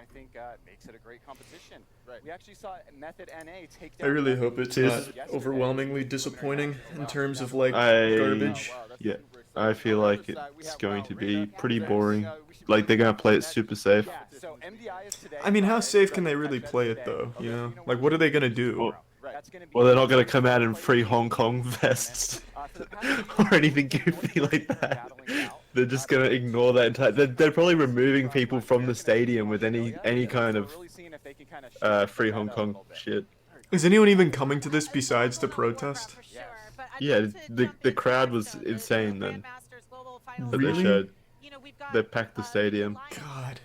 I think makes it a great competition. Right. We actually saw Method NA take I down. really hope it's not overwhelmingly disappointing in terms of like garbage. Yeah, I feel like it's going to be pretty boring. Like they're gonna play it super safe. I mean, how safe can they really play it though? You know, like what are they gonna do? Well, they're not gonna come out in free Hong Kong vests or anything goofy like that. They're just gonna ignore that entire. They're probably removing people from the stadium with any kind of free Hong Kong shit. Is anyone even coming to this besides to protest? Yeah, the crowd was insane then. Really? They packed the stadium. God.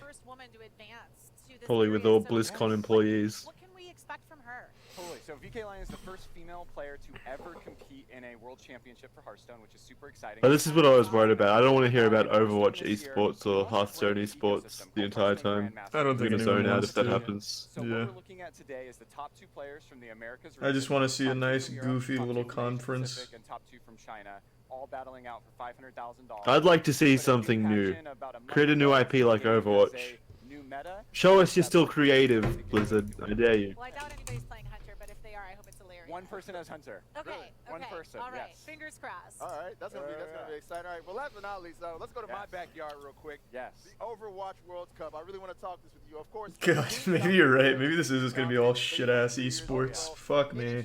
Probably with all Blizzcon employees. What can we expect from her? Totally. So VK Lion is the first female player to ever compete in a world championship for Hearthstone, which is super exciting. But this is what I was worried about. I don't want to hear about Overwatch esports or Hearthstone esports the entire time. I don't think I'm gonna zone out if that happens. So what we're looking at today is the top 2 players from the Americas. I just want to see a nice, goofy little conference. And top 2 from China, all battling out for $500,000. I'd like to see something new. Create a new IP like Overwatch. Show us you're still creative, Blizzard. I dare you. Well, I doubt anybody's playing Hunter, but if they are, I hope it's hilarious. One person as Hunter. Okay, really? One person. All right, yes. fingers crossed. All right, that's gonna be exciting. All right, well, last but not least, let's go to my backyard real quick. Yes. The Overwatch World Cup. I really want to talk this with you, of course. God, maybe you're right. Maybe this is just gonna be all shit-ass esports. Fuck me.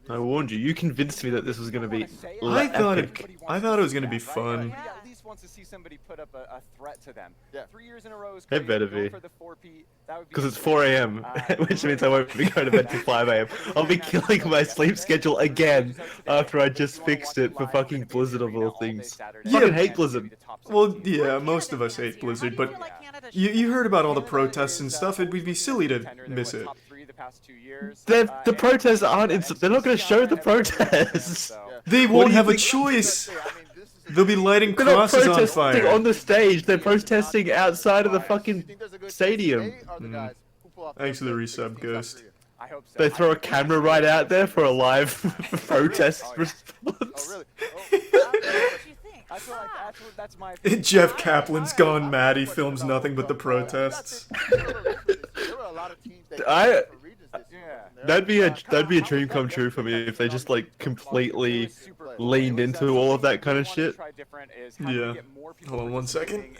I warned you. You convinced me that this was gonna be. I thought it was gonna be fun. Yeah. At least wants to see somebody put up a threat to them. Yeah. 3 years in a row is It better be. Because Because it's 4 a.m., which means I won't be going to bed till 5 a.m. I'll be killing my sleep schedule again after I just fixed it for fucking Blizzard of all things. I fucking hate Blizzard. Well, yeah, most of us hate Blizzard, but you heard about all the protests and stuff. It would be silly to miss it. The protests aren't. They're not going to show the protests. They won't have a choice. They'll be lighting crosses on fire. On the stage, they're protesting outside of the fucking stadium. Thanks for the resub, Ghost. They throw a camera right out there for a live protest response. Jeff Kaplan's gone mad. He films nothing but the protests. That'd be a dream come true for me if they just like completely leaned into all of that kind of shit. Yeah. Hold on 1 second.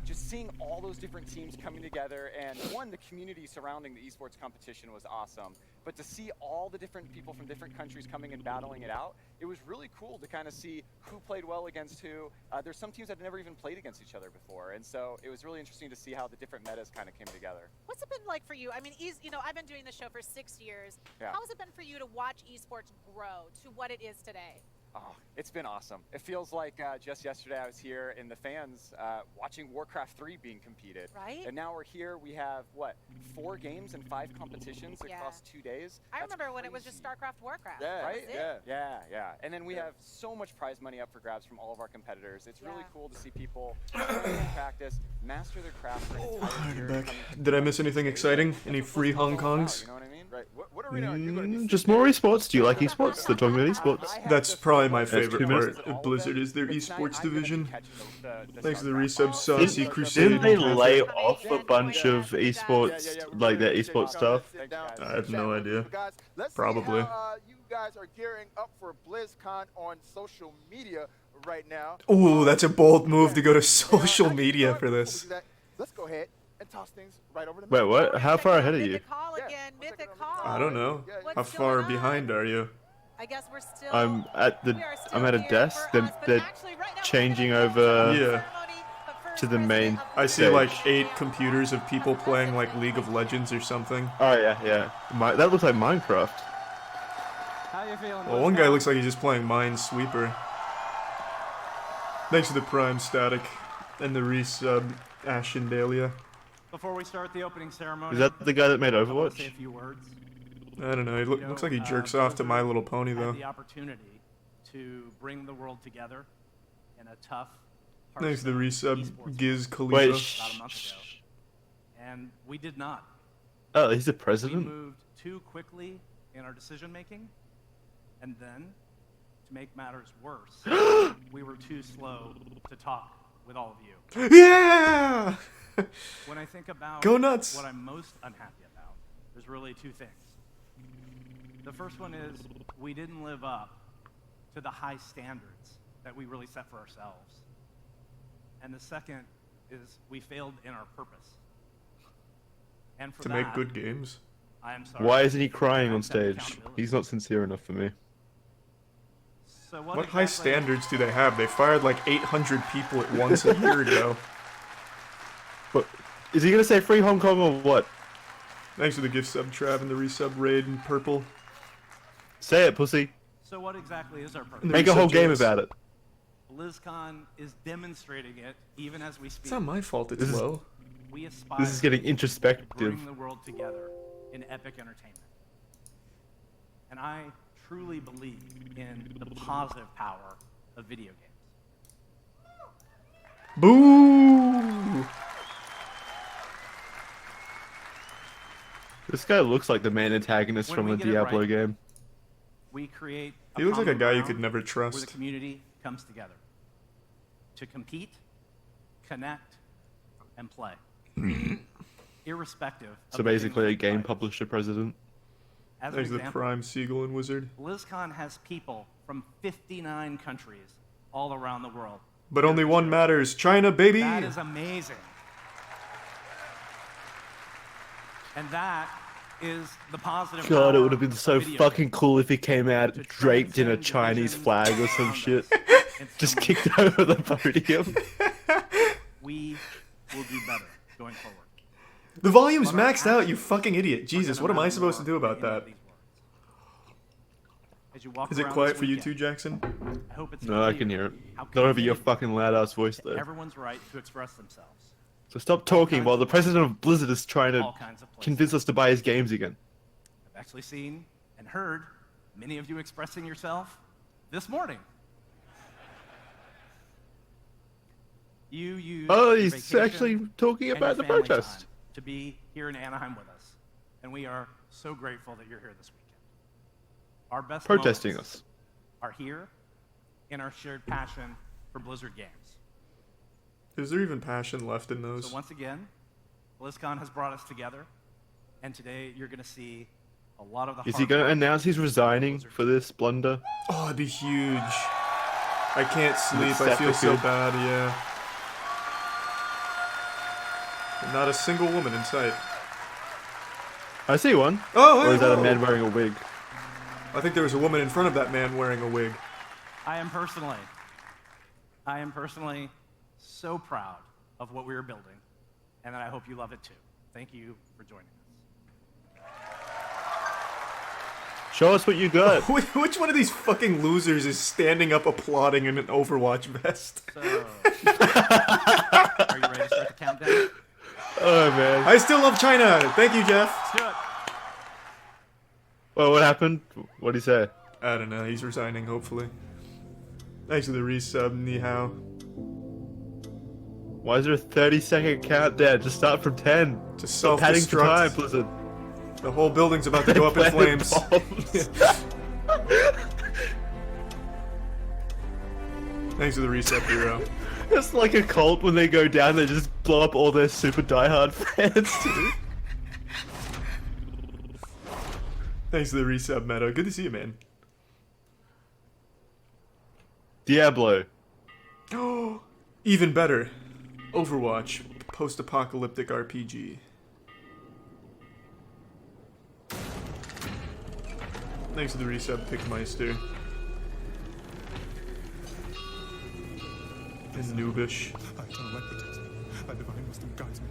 Just seeing all those different teams coming together, and the community surrounding the esports competition was awesome. But to see all the different people from different countries coming and battling it out, it was really cool to kind of see who played well against who. There's some teams that had never even played against each other before, and so it was really interesting to see how the different metas kind of came together. What's it been like for you? I mean, I've been doing this show for 6 years. Yeah. How has it been for you to watch esports grow to what it is today? Oh, it's been awesome. It feels like just yesterday I was here in the fans watching Warcraft 3 being competed. Right. And now we're here. We have, 4 games and 5 competitions across 2 days. I remember when it was just StarCraft, Warcraft. Yeah, right? Yeah. And then we have so much prize money up for grabs from all of our competitors. It's really cool to see people practice, master their craft for an entire year. Did I miss anything exciting? Any free Hong Kongs? You know what I mean? Right. What arena are you going to be? Just more esports. Do you like esports? They're talking about esports. That's probably my favorite 2 minutes. part of Blizzard is their esports division. Thanks to the resub, Saucy Crusade. Didn't they lay off a bunch of esports, like their esports stuff? I have no idea. Probably. You guys are gearing up for BlizzCon on social media right now. Ooh, that's a bold move to go to social media for this. Let's go ahead and toss things right over to Wait, what? How far ahead are you? I don't know. How far behind are you? I guess we're still. I'm at a desk. They're changing over to the main. I see stage. like 8 computers of people playing like League of Legends or something. Oh yeah. That looks like Minecraft. How you feeling? Well, one guy looks like he's just playing Minesweeper. Thanks for the Prime Static and the resub, Ashendalia. Before we start the opening ceremony, Is that the guy that made I want to Overwatch? say a few words. I don't know. He looks like he jerks off to My Little Pony though. Had the opportunity to bring the world together in a tough. Thanks for the resub, Giz Khalifa. Wait, about a month ago, and we did not. Oh, he's the We president? moved too quickly in our decision making, and then, to make matters worse, we were too slow to talk with all of you. Yeah! When I think about Go nuts. what I'm most unhappy about, there's really two things. The first one is we didn't live up to the high standards that we really set for ourselves. And the second is we failed in our purpose. And for To that, make good games. I am sorry. Why isn't he crying I on accept stage? accountability. He's not sincere enough for me. So What high exactly- standards do they have? They fired like 800 people at once a year ago. But is he gonna say free Hong Kong or what? Thanks for the gift sub, Trav, and the resub raid in purple. Say it, pussy. So what exactly is our purpose? And the Make a resub whole game James. about it. BlizzCon is demonstrating it even as we speak. It's not my fault it's This is- low. We aspire This is getting to introspective. bring the world together in epic entertainment. And I truly believe in the positive power of video games. Boo! This guy looks like the main antagonist When from we a get it Diablo right, game. We create He looks like a common guy you ground could never where the trust. community comes together to compete, connect, and play. Irrespective of So the basically a things we game play. publisher president. As an There's the example, prime Seagull and Wizard. BlizzCon has people from 59 countries all around the world. But only one matters. China, baby! That is amazing. And that is the positive God, it power would have been of so video fucking games. cool if he came out To draped in a transcend Chinese divisions flag or some around shit. us and Just still kicked over the podium. We will do better going forward. The volume's But our maxed out, you actions fucking idiot. are Jesus, gonna what am I matter supposed to more do about than any that? of these words. As you walk Is it around quiet this for you too, weekend, Jackson? I hope it's No, I clear can hear it. how Not over your committed fucking loud ass voice to though. everyone's right to express themselves. So stop talking while the president of Blizzard is trying to All kinds of places. convince us to buy his games again. I've actually seen and heard many of you expressing yourself this morning. You used Oh, your he's vacation actually talking and about your the family protest. time to be here in Anaheim with us, and we are so grateful that you're here this weekend. Our best Protesting moments us. are here in our shared passion for Blizzard games. Is there even passion left in those? So once again, BlizzCon has brought us together, and today you're going to see a lot of the Is he hard going to work announce he's of resigning Blizzard. for this blunder? Oh, it'd be huge. I can't sleep, I feel so sacrificed. bad, yeah. Not a single woman in sight. I see one. Oh, Or hey, is that a whoa. man wearing a wig? I think there was a woman in front of that man wearing a wig. I am personally so proud of what we are building, and I hope you love it too. Thank you for joining us. Show us what you got. Which one of these fucking losers is standing up applauding in an Overwatch vest? So, are you ready to start the countdown? Oh man. I still love China! Thank you, Jeff! Let's do it. Well, what happened? What'd he say? I don't know, he's resigning, hopefully. Thanks for the resub, ni hao. Why is there a 30-second countdown? Just start from 10. To Stop padding for time, self-destruct. Blizzard. The whole building's about to go up in Planted flames. bombs. Thanks for the resub, hero. It's like a cult when they go down, they just blow up all their super diehard fans. Thanks for the resub, Meadow. Good to see you, man. Diablo. Even better. Overwatch. Post-apocalyptic RPG. Thanks for the resub, Pickmeister. And Noobish. Thy eternal light protects me. Thy divine wisdom guides me.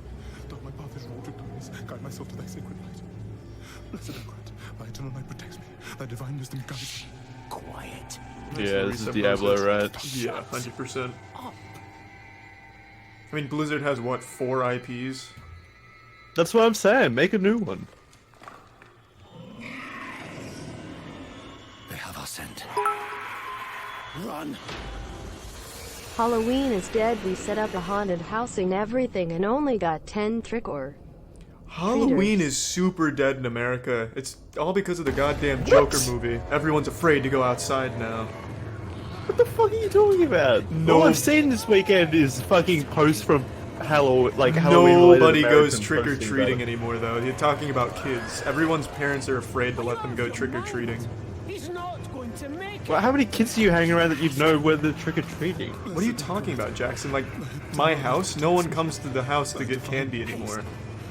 Though my path is wrought with darkness, guide myself to thy sacred light. Blessed Ungrat, thy eternal light protects me. Thy divine wisdom guides me. Quiet. Yeah, this is Resub Diablo, Moses. right? Yeah, 100%. I mean, Blizzard has, what, 4 IPs? That's what I'm saying. Make a new one. They have our scent. Run! Halloween is dead. We set up a haunted house and everything and only got 10 trick or Halloween treaters. is super dead in America. It's all because of the goddamn Joker movie. Everyone's afraid to go outside now. What the fuck are you talking about? No. All I've seen this weekend is fucking posts from Halloween. Nobody goes trick-or-treating anymore, though. You're talking about kids. Everyone's parents are afraid to let them go trick-or-treating. He's not going to make it. Well, how many kids do you hang around that you know where they're trick-or-treating? What are you talking about, Jackson? Like, my house? No one comes to the house to get candy anymore.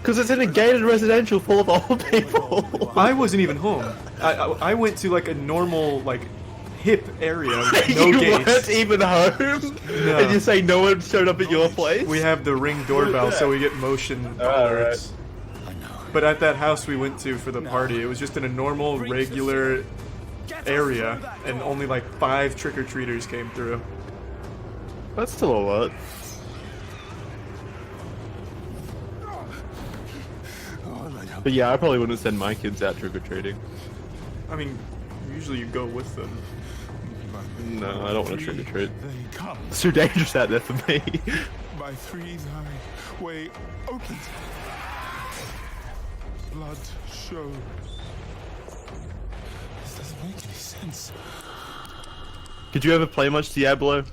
Because it's in a gated residential full of old people. I wasn't even home. I went to, like, a normal, like, hip area with no you gates. weren't even home? No. And you say no one showed up at your place? We have the Ring doorbell, so we get motion alerts. But at that house we went to for the party, it was just in a normal, regular area, and only like 5 trick-or-treaters came through. That's still a lot. But yeah, I probably wouldn't send my kids out trick-or-treating. I mean, usually you go with them. No, I don't want to trick-or-treat. They come. It's too dangerous out there for me. My 3-9 way opened. Blood shows. This doesn't make any sense. Did you ever play much Diablo?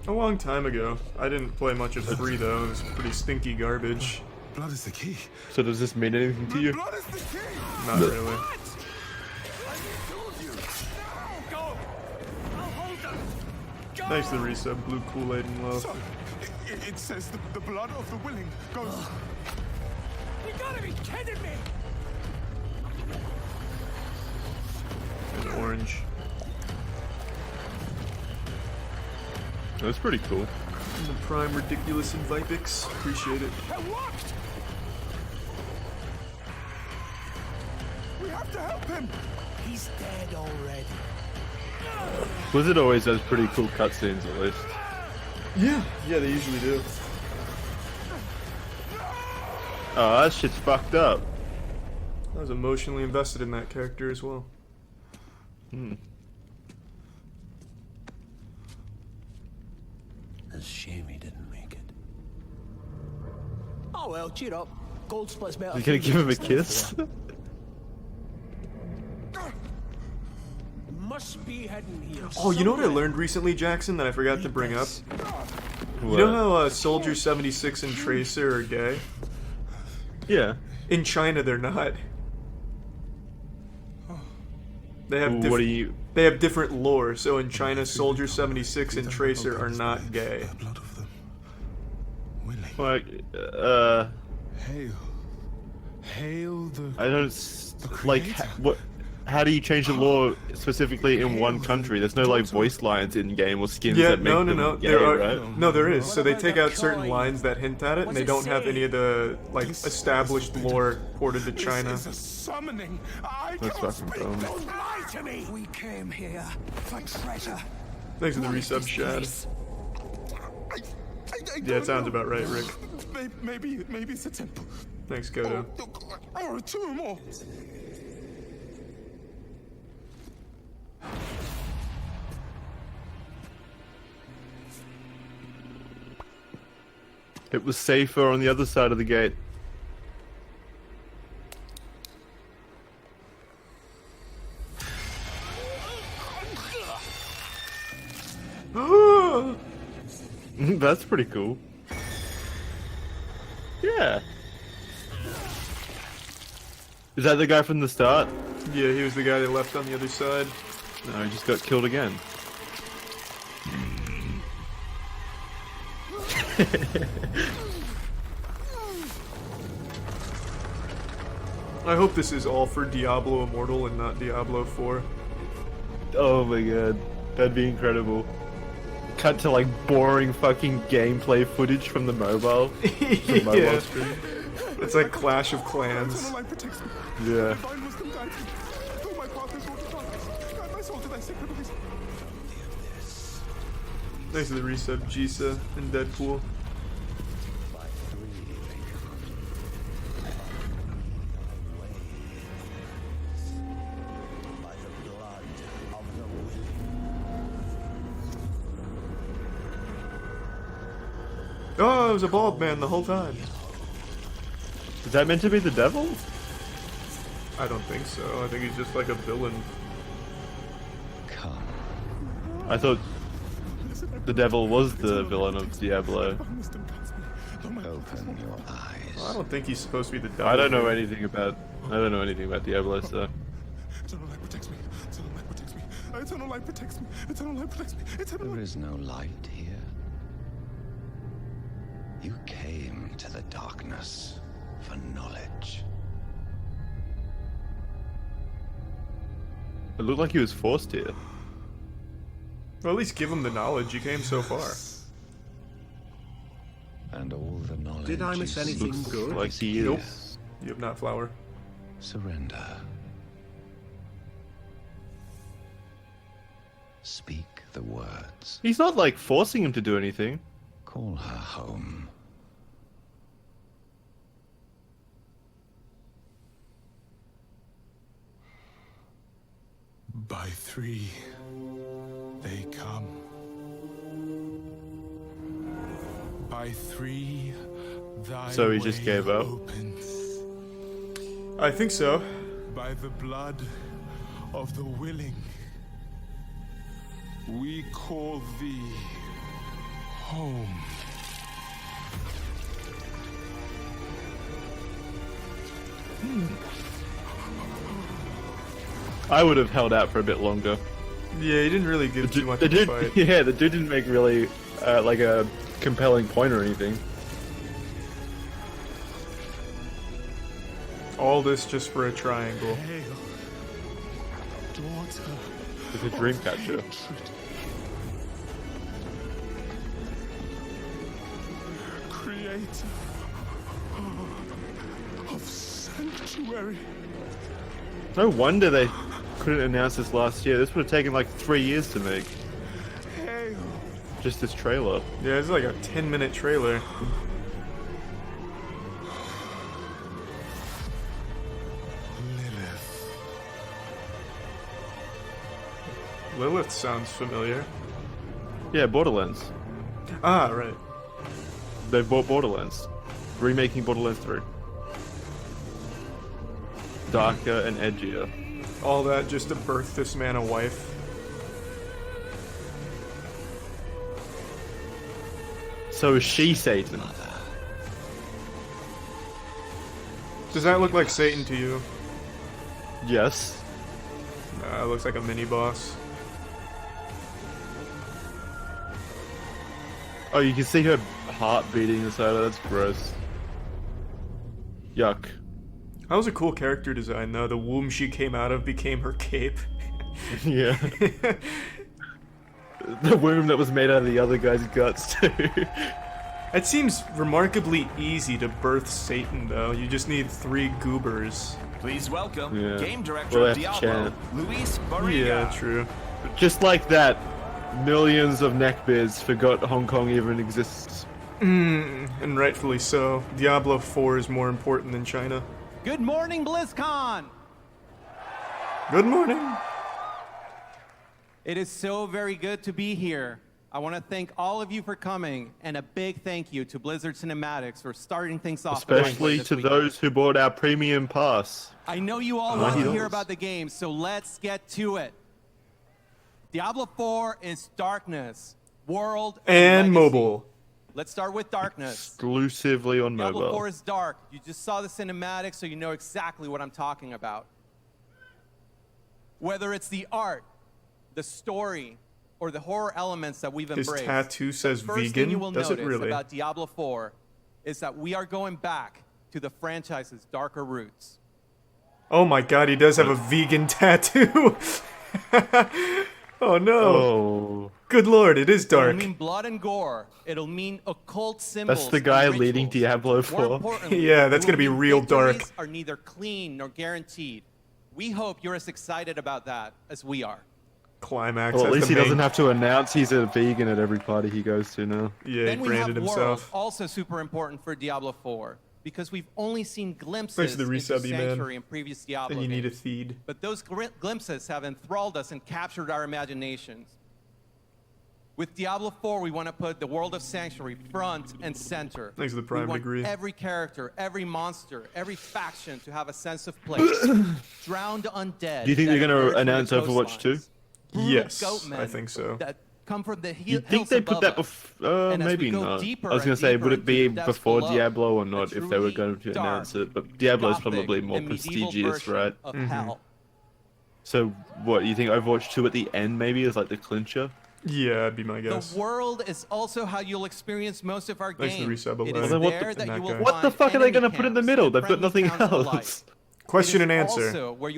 A long time ago. I didn't play much of 3 though, it was pretty stinky garbage. Blood is the key. So does this mean anything to you? Blood is the key. Not really. Thanks to the resub, Blue Kool-Aid and Love. So, it says the blood of the willing goes... You gotta be kidding me! And orange. That's pretty cool. And the Prime Ridiculous and Vipix. Appreciate it. It worked! We have to help him. He's dead already. Blizzard always does pretty cool cutscenes at least. Yeah, they usually do. Oh, that shit's fucked up. I was emotionally invested in that character as well. It's a shame he didn't make it. Oh well, cheer up. Gold split's better. You gonna give him a kiss? Must be hidden here. Oh, you know what I learned recently, Jackson, that I forgot to bring up? What? You know how Soldier 76 and Tracer are gay? Yeah. In China, they're not. They have What do you... They have different lore. So in China, Soldier 76 and Tracer are not gay. The blood of them. Willing. Like, Hail. Hail the... I don't... Like, what... How do you change the law specifically in one country? There's no like voice lines in game or skins that make them gay, there are, right? no, there is. So they take out certain lines that hint at it, and they don't have any of the like established lore ported to China. This is a summoning. I That's can't fucking speak. dumb. Don't lie to me. We came here for treasure. Thanks for the resub, Shad. Yeah, it sounds about right, Rick. Maybe it's a temple. Thanks, Godo. Or a tomb, or... It was safer on the other side of the gate. That's pretty cool. Yeah. Is that the guy from the start? Yeah, he was the guy that left on the other side. No, he just got killed again. I hope this is all for Diablo Immortal and not Diablo 4. Oh my god, that'd be incredible. Cut to like boring fucking gameplay footage from the mobile. From mobile Yeah. stream. It's like Clash of Clans. Eternal light protects me. Yeah. Divine wisdom guides me. Though my path is wrought in darkness, guide my soul to thy sacred ways. Thanks to the resub, Jisa and Deadpool. Oh, it was a bald man the whole time. Is that meant to be the devil? I don't think so. I think he's just like a villain. I thought The devil was the villain of Diablo. Open your eyes. Well, I don't think he's supposed to be the devil. I don't know anything about Diablo, so. Eternal light protects me. Eternal light protects me. Eternal light protects me. Eternal light protects me. Eternal light. There is no light here. You came to the darkness for knowledge. It looked like he was forced here. Well, at least give him the knowledge. You came so far. And all the knowledge. Did I miss anything Looks good? like he is. Nope. You have not flower. Surrender. Speak the words. He's not like forcing him to do anything. Call her home. By 3, they come. By 3, thy So he just way gave up? opens. I think so. By the blood of the willing, we call thee home. I would have held out for a bit longer. Yeah, he didn't really give too much The of a dude, fight. yeah, the dude didn't make really like a compelling point or anything. All this just for a triangle. Hail, daughter. It's a dream catcher. Creator of sanctuary. No wonder they couldn't announce this last year. This would have taken like 3 years to make. Hail, Just this trailer. Yeah, it's like a 10-minute trailer. Lilith. Lilith sounds familiar. Yeah, Borderlands. Ah, right. They bought Borderlands. Remaking Borderlands 3. Darker and edgier. All that just to birth this man a wife. So is she Satan? Does that look like Satan to you? Yes. It looks like a mini-boss. Oh, you can see her heart beating inside her. That's gross. Yuck. That was a cool character design, though. The womb she came out of became her cape. Yeah. The womb that was made out of the other guy's guts, too. It seems remarkably easy to birth Satan, though. You just need 3 goobers. Please welcome Yeah. Game Director Well, of they have to Diablo, chant. Luis Barriga. Yeah, true. Just like that, millions of neckbeards forgot Hong Kong even exists. And rightfully so. Diablo 4 is more important than China. Good morning, BlizzCon! Good morning. It is so very good to be here. I want to thank all of you for coming, and a big thank you to Blizzard Cinematics for starting things off. Especially this to weekend. those who bought our premium pass. I know you all want to $90. hear about the game, so let's get to it. Diablo 4 is Darkness, World, And Legacy. mobile. Let's start with Darkness. Exclusively on Diablo mobile. 4 is dark. You just saw the cinematics, so you know exactly what I'm talking about. Whether it's the art, the story, or the horror elements that we've His embraced. tattoo says the first vegan. thing you will Does it notice really? about Diablo 4 is that we are going back to the franchise's darker roots. Oh my god, he does have a vegan tattoo. Oh no. Oh. Good lord, it is dark. It'll mean blood and gore. It'll mean occult symbols. That's the guy and leading rituals. Diablo More 4. importantly, Yeah, that's it gonna will be mean real dark. victories are neither clean nor guaranteed. We hope you're as excited about that as we are. Climax. Well, at has least the he doesn't main- have to announce he's a vegan at every party he goes to now. Yeah, Then he we have branded World, himself. also super important for Diablo 4, because we've only seen glimpses Thanks to the into resub, you man. Sanctuary and previous Diablo Then you need a games. feed. But those glimpses have enthralled us and captured our imaginations. With Diablo 4, we want to put the world of Sanctuary front and center. Thanks to the Prime we want degree. every character, every monster, every faction to have a sense of place. Drowned undead. Do you think that they're going emerge to from the announce Overwatch 2? coastlines. Brutal Yes, goatmen I think so. That come from the You think they put that before? Maybe not. I was gonna say, would it be before Diablo or not if they were going to announce it? But Diablo's probably more prestigious, right? So what, you think Overwatch 2 at the end maybe is like the clincher? Yeah, that'd be my guess. The world is also how you'll experience most of our games. Thanks for the resub, It is Alain. there that you will What the fuck are they gonna put in the middle? They've got nothing else. Question and answer.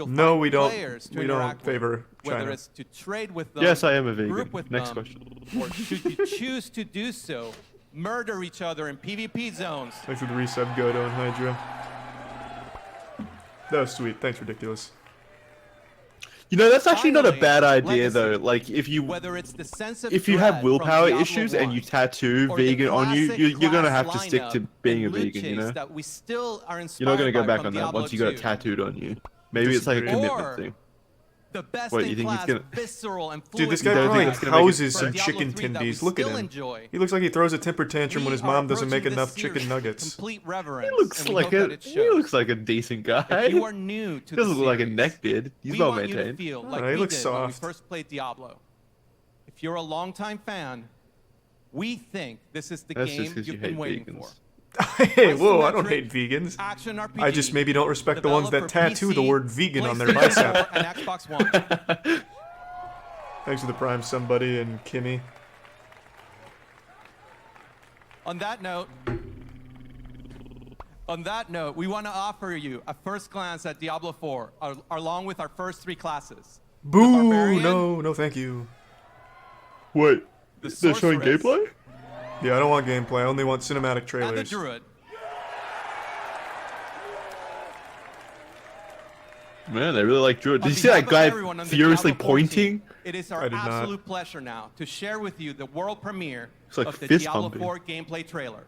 No, we don't. We don't favor China. Whether it's to trade with them, Yes, I am a vegan. group with Next them, question. or should you choose to do so, murder each other in PvP zones. Thanks for the resub, Godo and Hydra. That was sweet. Thanks, Ridiculous. You know, that's actually not a bad idea though. Like if you have willpower issues and you tattoo vegan on you, you're gonna have to stick to being a vegan. You know, you're not gonna go back on that once you got it tattooed on you. Maybe it's like a commitment thing. The best What, you think he's gonna... visceral and Dude, this guy don't probably think it's gonna make houses it some fun? chicken tendies. Look at him. He looks like he throws a temper tantrum when his mom doesn't make enough chicken nuggets. He looks like a decent guy. If you are new to doesn't the look like a series, neckbeard. He's we well want you to maintained. feel like he we looks did when we soft. first played Diablo. If you're a longtime fan, we think this is the That's just game 'cause you you've been hate waiting vegans. for. Hey, whoa, I don't hate vegans. Action RPG, I just maybe don't respect the ones that developed for tattoo the PC, word vegan on their PlayStation bicep. 4, and Xbox One. Thanks for the prime, somebody, and Kimmy. On that note, we want to offer you a first glance at Diablo 4, along with our first 3 classes. Boo! No, thank you. Wait, The they're showing Sorceress, gameplay? Yeah, I don't want gameplay. I only want cinematic and the trailers. Druid. Man, they really like Druid. Did you see behalf that of guy everyone on the furiously Diablo 4 team, pointing? It is our I did not. absolute pleasure now to share with you the world premiere It's like of the fist Diablo pumping. 4 gameplay trailer.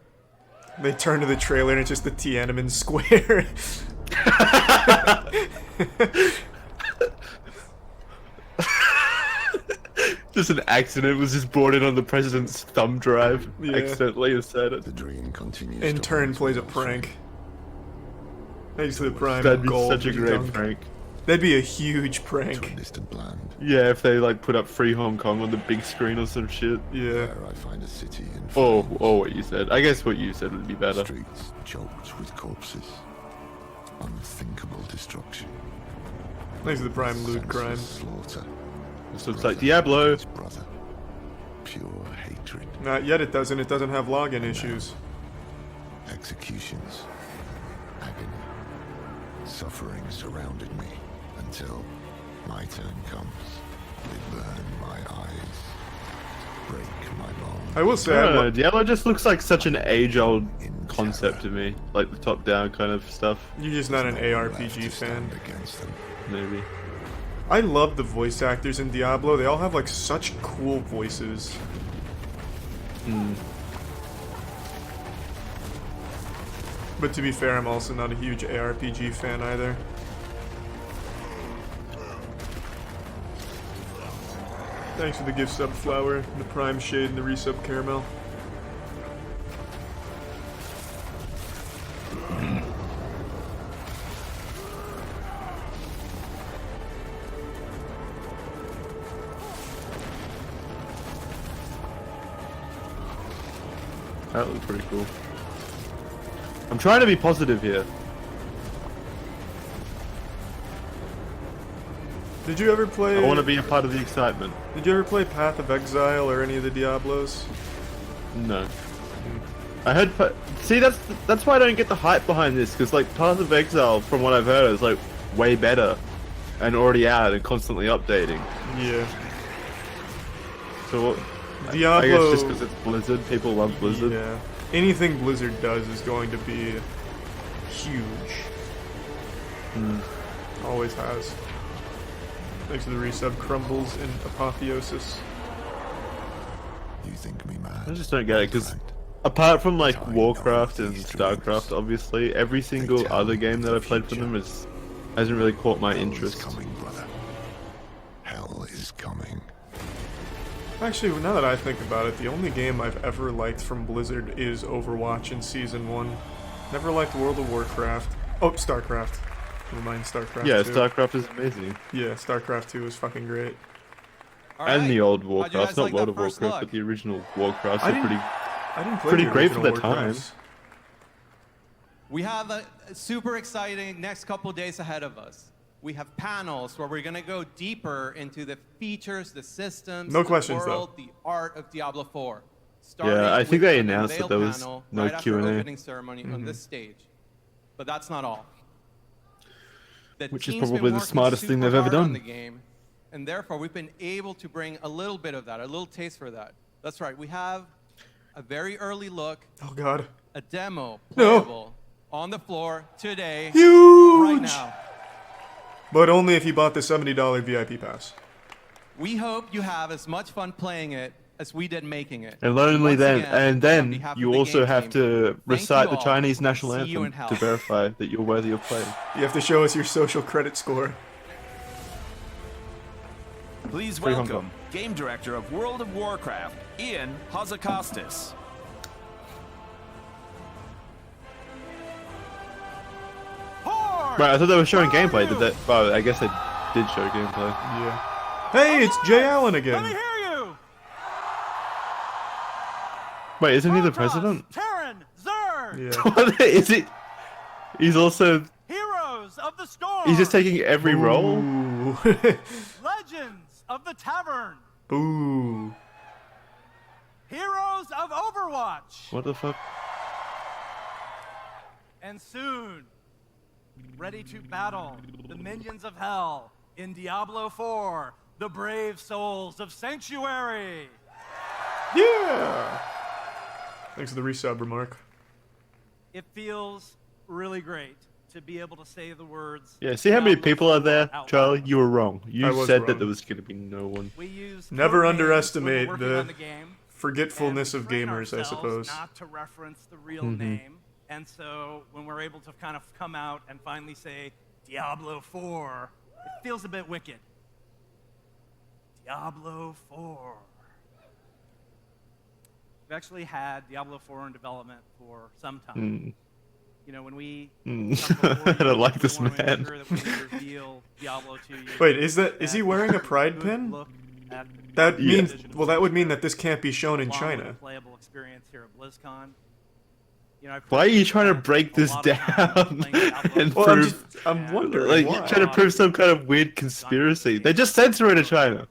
They turn to the trailer and it's just the Tiananmen Square. Just an accident was just brought in on the president's thumb drive. Yeah. Accidentally inserted. The dream continues. In turn, plays a prank. Thanks for the prime. That'd be gold such a great dunk. prank. That'd be a huge prank. Distant land. Yeah, if they like put up Free Hong Kong on the big screen or some shit. Yeah. There I find a city in Oh, what you said. I guess what you said would be better. streets choked with corpses. Unthinkable destruction. Thanks for the prime loot crime. Slaughter. This looks like Diablo. Brother. Pure hatred. Not yet, it doesn't. It doesn't have login issues. Executions. Agony. Suffering surrounded me until my turn comes. They burn my eyes. Break my bones. I will say, I lo- Diablo just looks like such an age-old concept to me. Like the top-down kind of stuff. you're just not an ARPG fan. Against them. Maybe. I love the voice actors in Diablo. They all have like such cool voices. But to be fair, I'm also not a huge ARPG fan either. Thanks for the gift sub flower, the prime shade, and the resub caramel. That looks pretty cool. I'm trying to be positive here. Did you ever play? I want to be a part of the excitement. Did you ever play Path of Exile or any of the Diablos? No. I heard. See, that's why I don't get the hype behind this, because like Path of Exile, from what I've heard, is like way better, and already out and constantly updating. Yeah. So what? Diablo. I guess just because it's Blizzard, people love Blizzard. Yeah. Anything Blizzard does is going to be huge. Always has. Thanks to the resub, Crumbles and Apotheosis. You think me mad? I just don't get it, because apart from like Warcraft and Starcraft, obviously, every single other game that I've played from them hasn't really caught my interest. Coming, brother. Hell is coming. Actually, now that I think about it, the only game I've ever liked from Blizzard is Overwatch in Season 1. Never liked World of Warcraft. Oh, StarCraft. Never mind, StarCraft 2. Yeah, StarCraft is amazing. Yeah, StarCraft 2 is fucking great. And the old How'd you Warcraft, guys not like World that of first Warcraft, look? but the original Warcraft I are didn't- I didn't play pretty the great for original their time. Warcrafts. We have a super exciting next couple days ahead of us. We have panels where we're going to go deeper into the features, the systems, No questions, the world, the art of Diablo 4. Yeah, I think with they an announced that unveil there was panel no right after Q&A. opening ceremony on this stage. But that's not all. The Which is team's been probably the working smartest thing super they've ever hard on done. the game, and therefore we've been able to bring a little bit of that, a little taste for that. That's right. We have a very early look, Oh god. a demo No. playable on the floor today, Huge! right now. But only if you bought the $70 VIP pass. We hope you have as much fun playing it as we did making it. And not only Once then, again, and on then behalf you of the also game have team, to thank recite you the all. Chinese national See you in anthem hell. to verify that you're worthy of playing. You have to show us your social credit score. Please Free Hong welcome Game Director of World of Warcraft, Ian Hazakostas. Right, I thought they were showing gameplay. Did that? Well, I guess they did show gameplay. Yeah. Hey, it's Jay Allen again. Let me hear you! Wait, isn't he the president? Terran, Zer! Yeah. What is it? He's also. Heroes of the Storm! He's just taking every role. Ooh. Legends of the Tavern! Boo. Heroes of Overwatch! What the fuck? And soon, ready to battle the minions of hell in Diablo 4, the brave souls of Sanctuary! Yeah. Thanks for the resub remark. It feels really great to be able to say the words. Yeah, see how many Diablo people are 4 there, out Charlie? loud. You were wrong. I You was said wrong. that there was going to be no one. We use Never code names underestimate when we're working the on the game, forgetfulness and of we train gamers, I ourselves suppose. Not to reference the real Mhm. name, and so when we're able to kind of come out and finally say Diablo 4, it feels a bit wicked. Diablo 4. We've actually had Diablo 4 in development for some time. Mm. You know, when we Mm. come before you, I don't like we this want to man. ensure that when we reveal Diablo to you, Wait, is he wearing a pride good pin? look at That the means, vision of well, that would mean Sanctuary, that this can't be shown in along with China. the playable experience here at BlizzCon. You know, I've Why are you trying to spent break a this lot of time down playing Diablo and 4. Well, prove? I'm wondering Like, why. you're trying to prove some kind of weird conspiracy. They just censor it in China.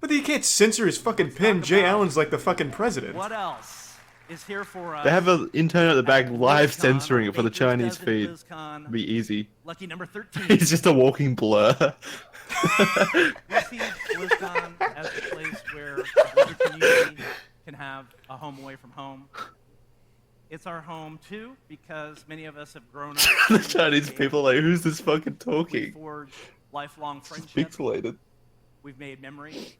But you can't censor his fucking pin. Jay Allen's like the fucking president. What else is here for us? They have an intern at the back at live BlizzCon, censoring it for the Baker's Chinese Dozen feed. BlizzCon, It'd be easy. Lucky number 13. He's just a walking blur. We see BlizzCon as a place where the Blizzard community can have a home away from home. It's our home too, because many of us have grown up. The playing Chinese games. people are like, who's this fucking We've talking? forged lifelong It's friendships. pixelated. We've made memories,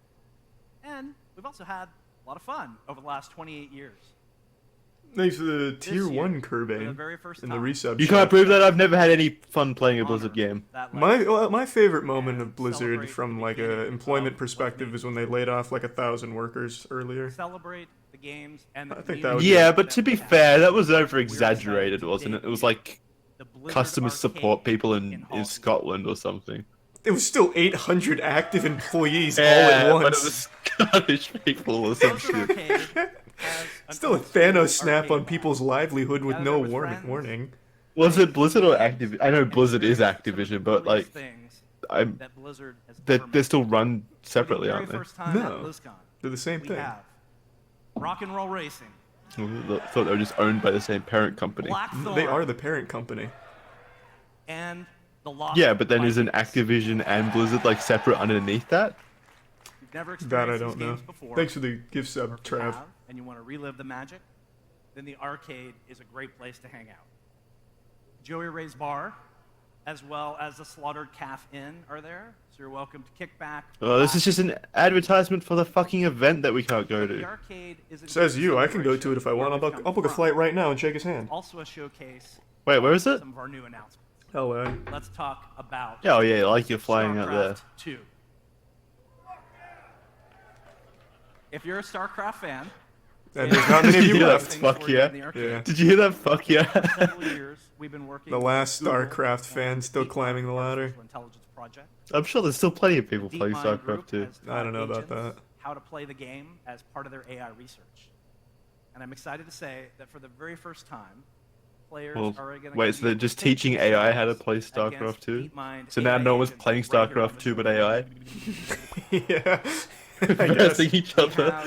and we've also had a lot of fun over the last 28 years. Thanks for the This tier year, 1 for the Kerbane very first in the time, resub. You chat. can't prove that. I've never had any fun playing a honor Blizzard game. that My favorite moment of Blizzard celebrate from the like beginning a employment of perspective what's is when they laid off like 1,000 workers earlier. celebrate the games and the I think that would community Yeah, be- but to be that we fair, have. that was over We're exaggerated, excited to wasn't it? It was debut like the Blizzard customer support Arcade people in Hall. Scotland or something. It was still 800 active employees all Yeah, at but it once. was Scottish people or some Blizzard shit. Arcade has Still a an Thanos old-school snap on arcade people's livelihood with Gather no with friends. warning. Was it Blizzard or Activision? I know Blizzard is Some of the Activision, but like, coolest things I'm that Blizzard has they're, ever they're made. still run For the separately, very aren't they? first time No. at BlizzCon, They're the same we thing. have Rock and Roll Racing, I thought they were just owned by the same parent company. Blackthorn, They are the parent company. and the Lost Yeah, but then isn't Vikings. Activision and Blizzard like separate underneath that? You've never That I experienced don't these know. games before, Thanks for the gift or sub, if you Trav. have, and you want to relive the magic, then the arcade is a great place to hang out. Joey Ray's Bar, as well as the Slaughtered Calf Inn are there, so you're welcome to kick back. Oh, this is relax. just an advertisement for the fucking event that we can't go The to. arcade isn't Says just a you, I can go to it if I celebration want. of where we've I'll come book a from. flight right now and shake his hand. Also a showcase. Wait, where is it? Some of our new announcements. LA. Let's talk about. Oh yeah, like you're flying out there. StarCraft 2. If you're a StarCraft fan, And there's not many of you Yeah, left. fuck yeah. Yeah. Did you hear that? Fuck yeah. several years we've been working The last with Google StarCraft fan and still the climbing the ladder. artificial intelligence project. I'm sure there's still plenty of people playing DeepMind StarCraft Group 2. has I don't know taught about that. agents how to play the game as part of their AI research. And I'm excited to say that for the very first time, players Well, are going to wait, so they're just teaching AI how to play StarCraft 2? So now no one's playing StarCraft 2 but AI? Yeah. Versing each other.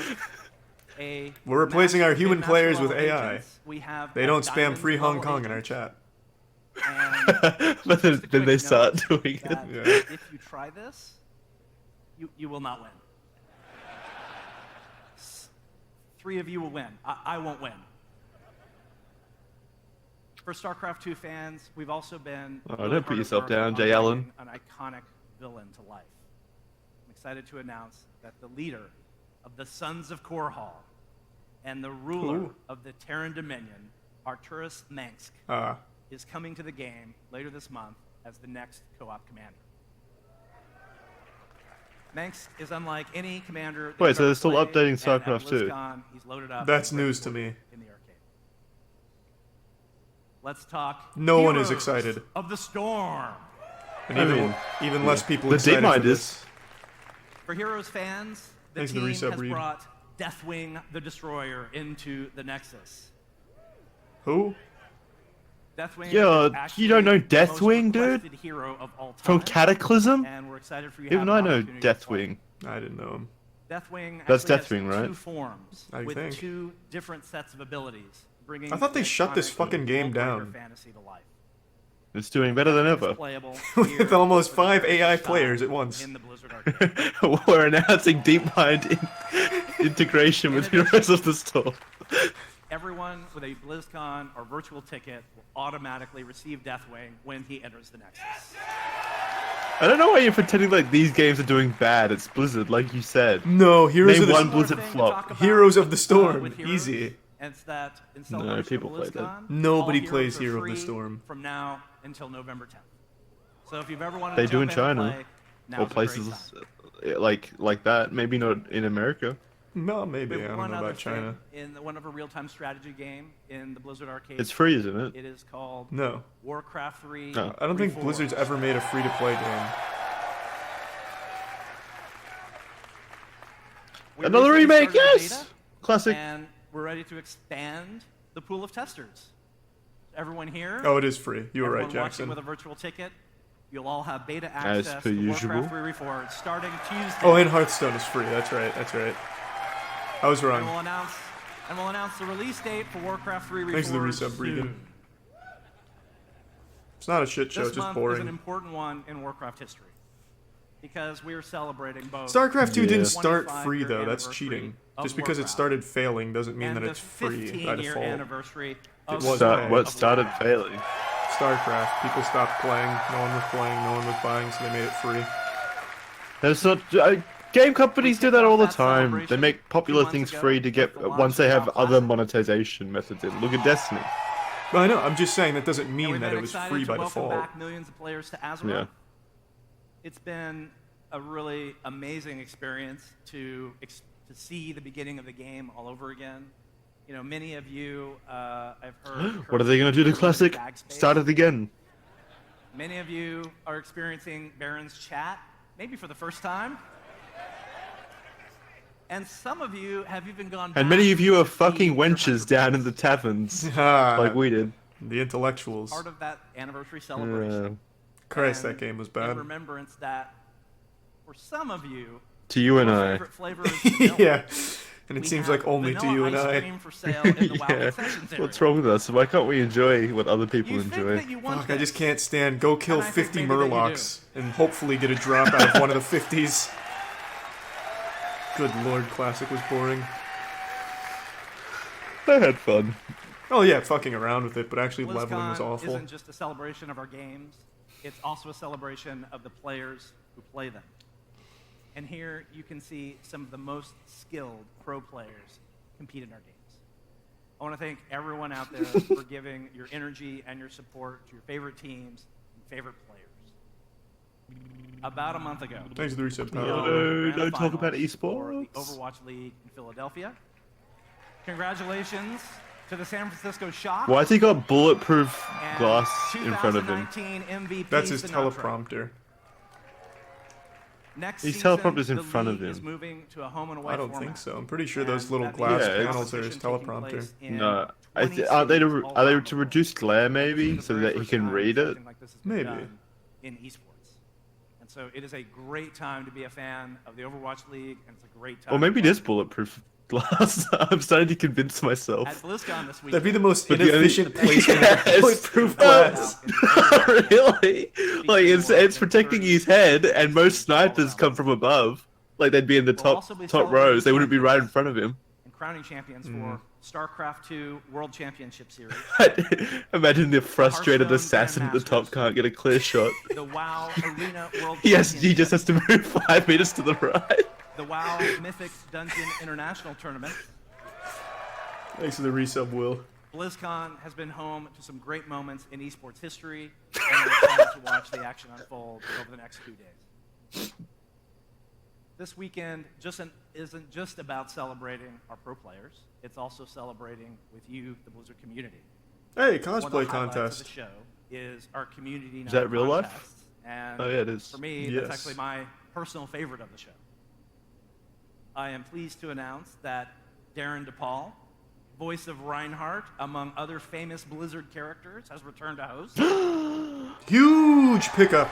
We're replacing our human players with AI. We have They don't spam diamond free Hong level Kong in our agents. chat. And But then they start doing it. that Yeah. if you try this, you will not win. 3 of you will win. I won't win. For StarCraft 2 fans, we've also been Oh, don't put yourself down, on Jay Allen. bringing an iconic villain to life. I'm excited to announce that the leader of the Sons of Korhal and the ruler Ooh. of the Terran Dominion, Arturus Mengsk, is coming to the game later this month as the next co-op commander. Mengsk is unlike any commander. that Wait, you've so they're ever still played, updating and at StarCraft 2? BlizzCon, he's loaded up That's and ready news for to me. you in the arcade. Let's talk. No one is Heroes excited. Of the Storm. And I even, mean, even less people the excited DeepMind for is. this. For Heroes fans, the Thanks for the team resub, has Reed. brought Deathwing the Destroyer into the Nexus. Who? Deathwing Yo, is you actually don't know the most Deathwing, dude? requested hero of all time. From Cataclysm? And we're excited for you to Even have I an know opportunity to play. Deathwing. I didn't know him. Deathwing That's actually Deathwing, has right? 2 forms I with think. 2 different sets of abilities, bringing I thought they the shut this iconic fucking game multiplayer down. fantasy to life. It's doing better than It's ever. playable With here almost for the 5 very AI first players time at once. in the Blizzard arcade. We're announcing DeepMind integration with Heroes of the Storm. Everyone with a BlizzCon or virtual ticket will automatically receive Deathwing when he enters the Nexus. I don't know why you're pretending like these games are doing bad. It's Blizzard, like you said. No, Heroes Name of the one One more Blizzard thing to flop. talk about, Heroes of the Storm. with Heroes, Easy. and it's that in celebration of people play that. BlizzCon, Nobody all plays heroes are Hero of the free Storm. from now until November 10th. So if you've ever wanted They to do in jump in and China. play, now's Or a great places time. like that. Maybe not in America. No, maybe. We I have don't one know other about China. thing in one of a real-time strategy game in the Blizzard arcade. It's free, isn't it? It is called No. Warcraft 3. No. I don't think Reforged. Blizzard's ever made a free-to-play game. We Another recently remake, started the yes! beta, Classic. And we're ready to expand the pool of testers. Everyone here. Oh, it is free. You were right, everyone watching Jackson. with a virtual ticket. You'll all have beta As access per to usual. Warcraft 3 Reforged starting Tuesday. Oh, and Hearthstone is free. That's right. That's right. I was And wrong. we'll announce the release date for Warcraft 3 Reforged Thanks for the resub, Regan. soon. It's not a shit show. This It's just month is an boring. important one in Warcraft history because we are celebrating both. StarCraft 2 didn't Yeah. start 25 free year though. That's anniversary cheating. of Just because it Warcraft started failing doesn't mean and that the it's free by 15-year default. anniversary of was World bad. What of started Warcraft. failing? StarCraft. People stopped playing. No one was playing. No one was buying, so they made it free. That's not. Game companies do that all the That time. They celebration make popular 2 months things ago free to get with the launch once they of have WoW other Classic. monetization methods in. Look at Destiny. But I know. I'm just saying that doesn't And mean we've that been it was excited free to by welcome default. back millions of players to Azeroth. Yeah. It's been a really amazing experience to see the beginning of the game all over again. You know, many of you, I've heard. What are they gonna do to Classic? Bag space. Start it again. Many of you are experiencing Baron's chat, maybe for the first time. And some of you have even gone back And many of you are to see fucking your wenches down in the taverns, like we did. The intellectuals. part of that anniversary celebration. Christ, And that game was In bad. remembrance that, for some of you, To you and your I. favorite flavor is vanilla. Yeah. And it We seems have like only to vanilla you and ice I. cream for sale in the WoW Yeah. concessions area. What's wrong with us? Why can't we enjoy what other people You think enjoy? that you want Fuck, I this. just can't stand. Go kill And I think 50 maybe that you Murlocs and hopefully get a drop out of one of the 50s. Good lord, Classic was boring. I had fun. Oh yeah, fucking around with it, but actually leveling was BlizzCon awful. isn't just a celebration of our games, it's also a celebration of the players who play them. And here you can see some of the most skilled pro players compete in our games. I want to thank everyone out there for giving your energy and your support to your favorite teams and favorite players. About a month ago, Thanks for the reset, pal. No, grand don't talk about finals for the esports. Overwatch League in Philadelphia. Congratulations to the San Francisco Shock. Why's he got bulletproof and glass in front of him? 2019 MVP That's his Sinatra. teleprompter. Next He season, teleprompters in the front of league is him. moving to a home and away I don't format. think so. I'm pretty sure those And little that glass means Yeah, it's- panels are his competition taking teleprompter. place in No, 20 are they cities all are they around to the reduce world. glare And this maybe is the so very that he first can time read it? something like this has been Maybe. done in esports. And so it is a great time to be a fan of the Overwatch League, and it's a great time. Or maybe it to is bulletproof glass. I'm starting to convince myself. At BlizzCon this week. That'd be the most But the only- inefficient placement of Yes. bulletproof glass. Really? Like it's protecting his head, and most snipers come from above. Like they'd be in the top rows. They wouldn't be right in front of him. And crowning champions for StarCraft 2 World Championship Series. Imagine the frustrated Hearthstone assassin at the top Grandmasters. can't get a clear shot. The WoW Arena World He Championship. just has to move 5 meters to the right. The WoW Mythic Dungeon International Tournament. Thanks for the resub, Will. BlizzCon has been home to some great moments in esports history, and we're excited to watch the action unfold over the next 2 days. This weekend isn't just about celebrating our pro players, it's also celebrating with you, the Blizzard community. Hey, One of the cosplay highlights contest. of the show is our community night that real life? contests, And Oh, yeah, it is. For me, Yes. that's actually my personal favorite of the show. I am pleased to announce that Darren DePaul, voice of Reinhardt, among other famous Blizzard characters, has returned to host. Huge pickup.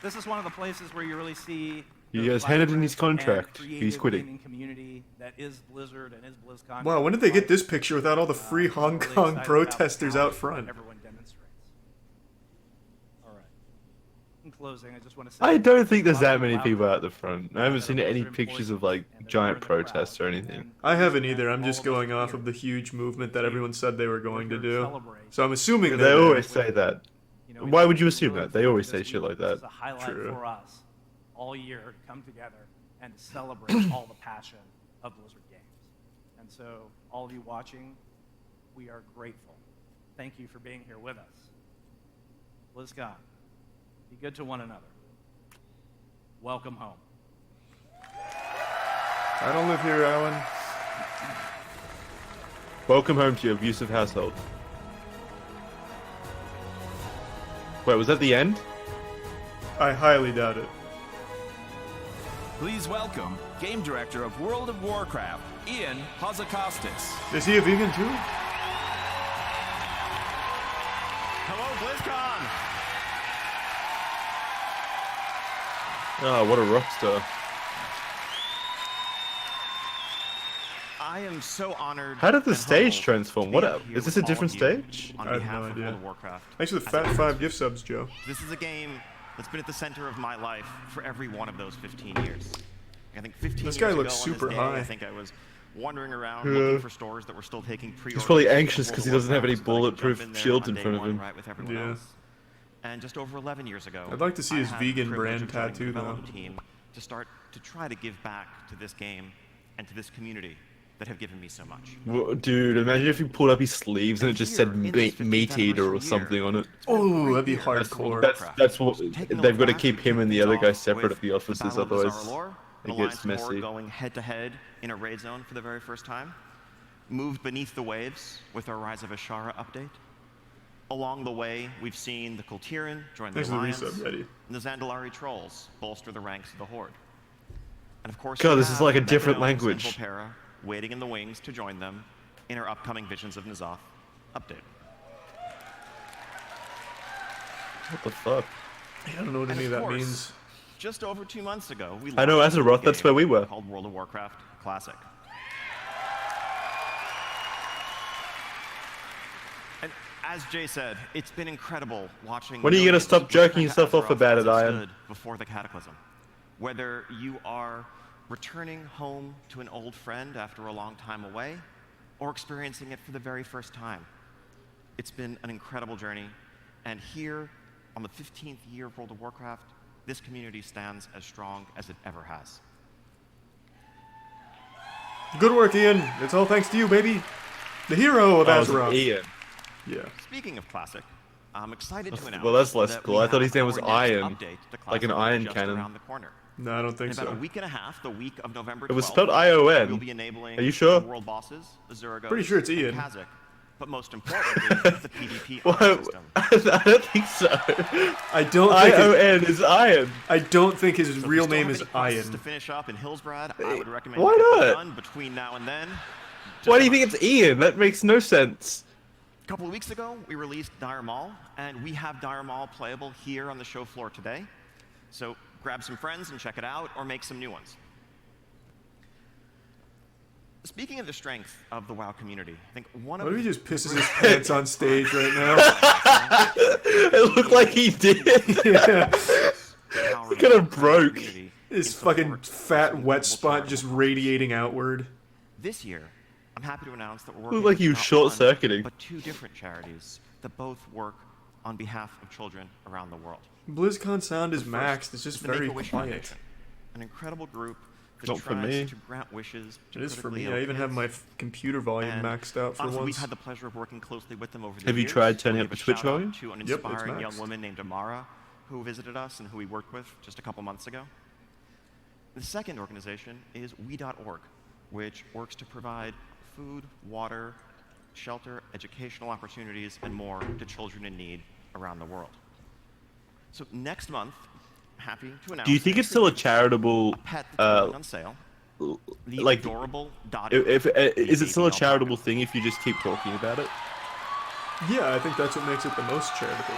This is one of the places where you really see You the guys handed in his vibrant contract. and He's creative quitting. gaming community that is Blizzard and is BlizzCon. Wow, when did they get this picture without all the free Hong Really Kong excited protesters about out front? Everyone demonstrates. All right. In closing, I just want to say I don't think there's that many loud people voice out the front. I haven't seen any pictures of like giant protests or anything. I haven't either. I'm just going off of the huge movement that everyone said they were going to do. So I'm assuming They they're always say that. Why would you assume that? They always say shit like This that. is a highlight True. for us all year to come together and to celebrate all the passion of Blizzard games. And so, all of you watching, we are grateful. Thank you for being here with us. BlizzCon, be good to one another. Welcome home. I don't live here, Alan. Welcome home to your abusive household. Wait, was that the end? I highly doubt it. Please welcome Game Director of World of Warcraft, Ian Hazakostas. Is he a vegan too? Hello, BlizzCon! Oh, what a rock star. I am so honored. How did the and stage humbled transform? to What be up? here Is this with a all different of you stage? On I have behalf no of idea. World of Warcraft. Thanks for the As fat a 5 gift subs, Joe. This is a game that's been at the center of my life for every one of those 15 years. I think 15 This years guy ago looks on this super day, high. I think I was wandering around Yeah. looking for stores that were still taking pre-orders. He's probably for anxious World 'cause of he doesn't have any Warcraft so that I could jump bulletproof in there shields on in day front of one him. Right with everyone Yeah. else. And just over 11 years ago, I'd like to see I his had the vegan privilege brand of joining the tattoo, though. development team to start to try to give back to this game and to this community that have given me so much. Dude, imagine if he pulled up his sleeves and it just said meat eater or something on it. Oh, that'd be hardcore. That's what they've got to keep him and the other guy separate at the offices, Battle of the otherwise Zaralor, it an gets alliance war messy. going head to head in a raid zone for the very first time. Moved beneath the waves with our Rise of Ashara update. Along the way, we've seen the Kultiran join the There's the alliance, resub, ready. and the Zandalari trolls bolster the ranks of the Horde. And of course, God, we this is have like a Meta different Gnomes and language. Volterra waiting in the wings to join them in our upcoming Visions of N'Zoth update. What the fuck? I don't know what And any of of that course, means. Just over 2 months ago, we I know, launched a new Azeroth, that's game where we were. called World of Warcraft Classic. And as Jay said, it's been incredible watching. When are you gonna millions stop jerking return to yourself off Azeroth about as it, it Ian? stood before the Cataclysm. Whether you are returning home to an old friend after a long time away, or experiencing it for the very first time, it's been an incredible journey. And here, on the 15th year of World of Warcraft, this community stands as strong as it ever has. Good work, Ian. It's all thanks to you, baby. The hero of Oh, it's Azeroth. Ian. Yeah. Speaking of Classic, I'm excited to announce Well, that's less that cool. we I thought have his name was our next Iron, update to like an Classic iron just cannon. around the corner. No, I don't think In about so. a week and a half, the week of November 12th, It was spelled I-O-N. we'll be enabling Are you sure? the world bosses, Azuragos, Pretty sure it's and Ian. Kha'Zix but most importantly, the PvP system. I don't think so. I don't think ION is Iron. I don't think his So real if you name still is have any quests Ian. to finish up in Hillsbrad, I would recommend Why you get them not? done between now and then. Why do you think it's Ian? That makes no sense. A couple of weeks ago, we released Dire Maul, and we have Dire Maul playable here on the show floor today. So grab some friends and check it out, or make some new ones. Speaking of the strength of the WoW community, I think one of What if he the just pisses his pants on stage right now? It looked like he did. Yeah. He kind of broke. His fucking fat wet spot just radiating outward. This year, I'm happy to announce that we're working Looked like he was with not short-circuiting. one, but 2 different charities that both work on behalf of children around the world. BlizzCon sound is The maxed. first It's just is the very Make-A-Wish quiet. Foundation, an incredible group that Not for tries me. to grant wishes to It is for critically me. ill I even have kids. my computer volume And maxed out for honestly, once. we've had the pleasure of working closely with them over the Have you years. tried turning We'll up the give a Twitch shout-out volume? to an Yep, it's inspiring young maxed. woman named Amara who visited us and who we worked with just a couple months ago. The second organization is we.org, which works to provide food, water, shelter, educational opportunities, and more to children in need around the world. So next month, happy to announce. Do you think it's still a charitable, pet that's going on sale? The like, adorable Dottie. is it still a charitable thing if you just keep talking about it? Yeah, I think that's what makes it the most charitable.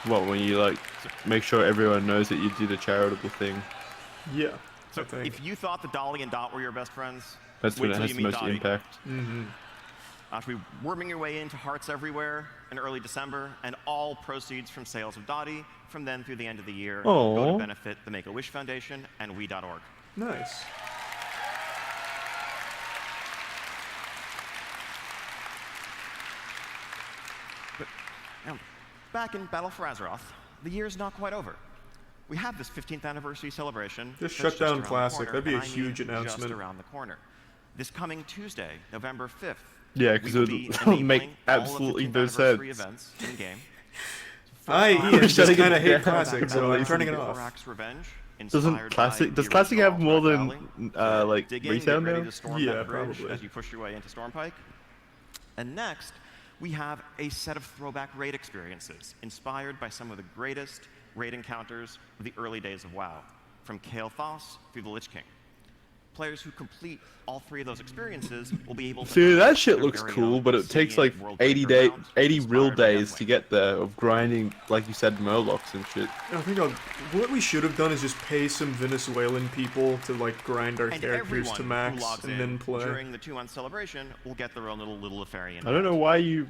What, when you like make sure everyone knows that you did a charitable thing? Yeah. So if you thought that Dolly and Dot were your best friends, That's wait when it till has you the meet most Dottie. impact. Mm-hmm. After worming your way into Hearts Everywhere in early December, and all proceeds from sales of Dottie from then through the end of the year go Aw. to benefit the Make-A-Wish Foundation and we.org. Nice. But now, back in Battle for Azeroth, the year's not quite over. We have this 15th anniversary celebration. Just that's shut down around the Classic. corner, That'd be a and I mean huge announcement. Just around the corner. This coming Tuesday, November 5th. Yeah, because we will it be would make enabling all of the absolutely 15th no anniversary sense. events in game. I, Ian, just Shutting kind of it hate down. Classic, so I'm turning it off. Thorax Revenge, Doesn't inspired Classic by does the Classic have original more Valley. than So like dig in, retail get ready now? to storm Yeah, that bridge probably. as you push your way into Stormpike. And next, we have a set of throwback raid experiences inspired by some of the greatest raid encounters of the early days of WoW, from Kael Foss through the Lich King. Players who complete all 3 of those experiences will be able to Dude, that mount shit their looks very cool, own but it takes obsidian like world 80 breaker day, mount 80 real inspired by days Deathwing. to get there of grinding, like you said, Murlocs and shit. I think what we should have done is just pay some Venezuelan people to like grind our And characters everyone to who max logs and in then play. during the 2-month celebration will get their own little Lothlorien. I don't know why you,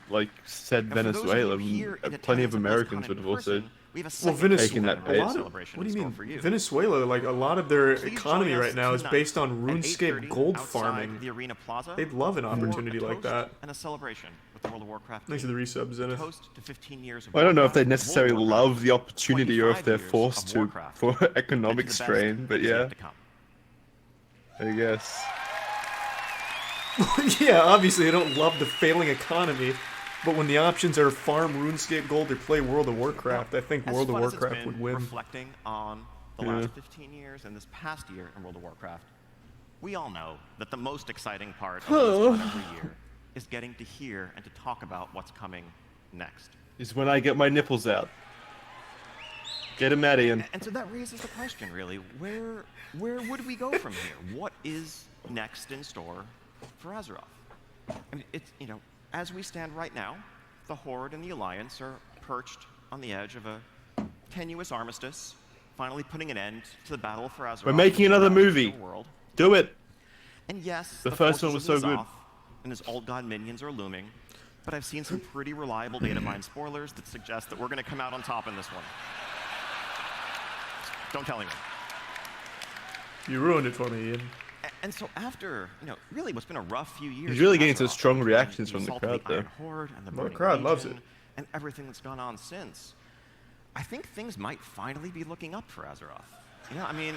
like said Now, for those of you Venezuela. here in Plenty of attendance at Americans BlizzCon would have in also person, we have a Well, second taken that bait. celebration What do in you store mean? for you. Venezuela, like a lot of their Please economy join us right now is tonight based on at RuneScape 8:30 gold outside farming. the Arena Plaza They'd love an for opportunity a like toast that. and a celebration with the World of Warcraft. Thanks for the resub, Zenith. Toast to 15 years of I don't know if they Warcraft, necessarily World of Warcraft, love the opportunity or if 25 they're years forced of to Warcraft, for and to economic the best strain, that but is yeah, yet to come. I guess. Yeah, obviously they don't love the failing economy, but when the options are farm RuneScape gold or play World of Warcraft, I think As World of fun as it's Warcraft been would win. Reflecting on the Yeah. last 15 years and this past year in World of Warcraft, we all know that the most exciting part of BlizzCon every year is getting to hear and to talk about what's coming next. Is when I get my nipples out. Get him out, Ian. And so that raises the question, really, where would we go from here? What is next in store for Azeroth? I mean, it's, you know, as we stand right now, the Horde and the Alliance are perched on the edge of a tenuous armistice, finally putting an end to the battle for Azeroth. We're making another and the movie. world. Do it. And yes, The first one forces was of so good. N'Zoth and his old god minions are looming, but I've seen some pretty reliable data mine spoilers that suggest that we're going to come out on top in this one. Don't tell anyone. You ruined it for me, Ian. And so after, you know, really what's been a rough few years. He's really for getting some Azeroth, strong between reactions from the assault of crowd, Iron though. Horde and the The Burning crowd loves Legion it. And everything that's gone on since, I think things might finally be looking up for Azeroth. You know, I mean,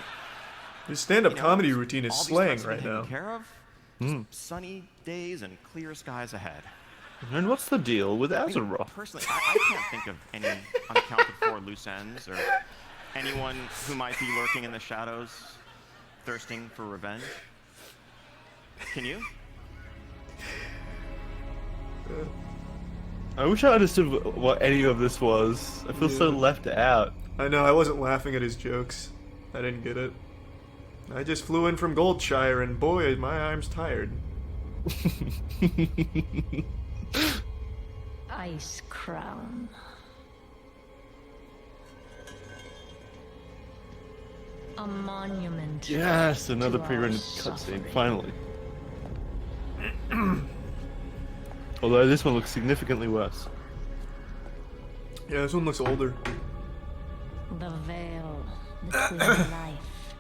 His stand-up you know, comedy routine is all these slaying threats have right been now. taken care of, just sunny days and clear skies ahead. And what's the deal with I mean, Azeroth? personally, I can't think of any unaccounted for loose ends or anyone who might be lurking in the shadows, thirsting for revenge. Can you? I wish I understood what any of this was. I feel so left out. I know, I wasn't laughing at his jokes. I didn't get it. I just flew in from Goldshire and boy, my arm's tired. Ice Crown. A monument. Yes, another to pre-rendered our cutscene, suffering. finally. Although this one looks significantly worse. Yeah, this one looks older. The veil between life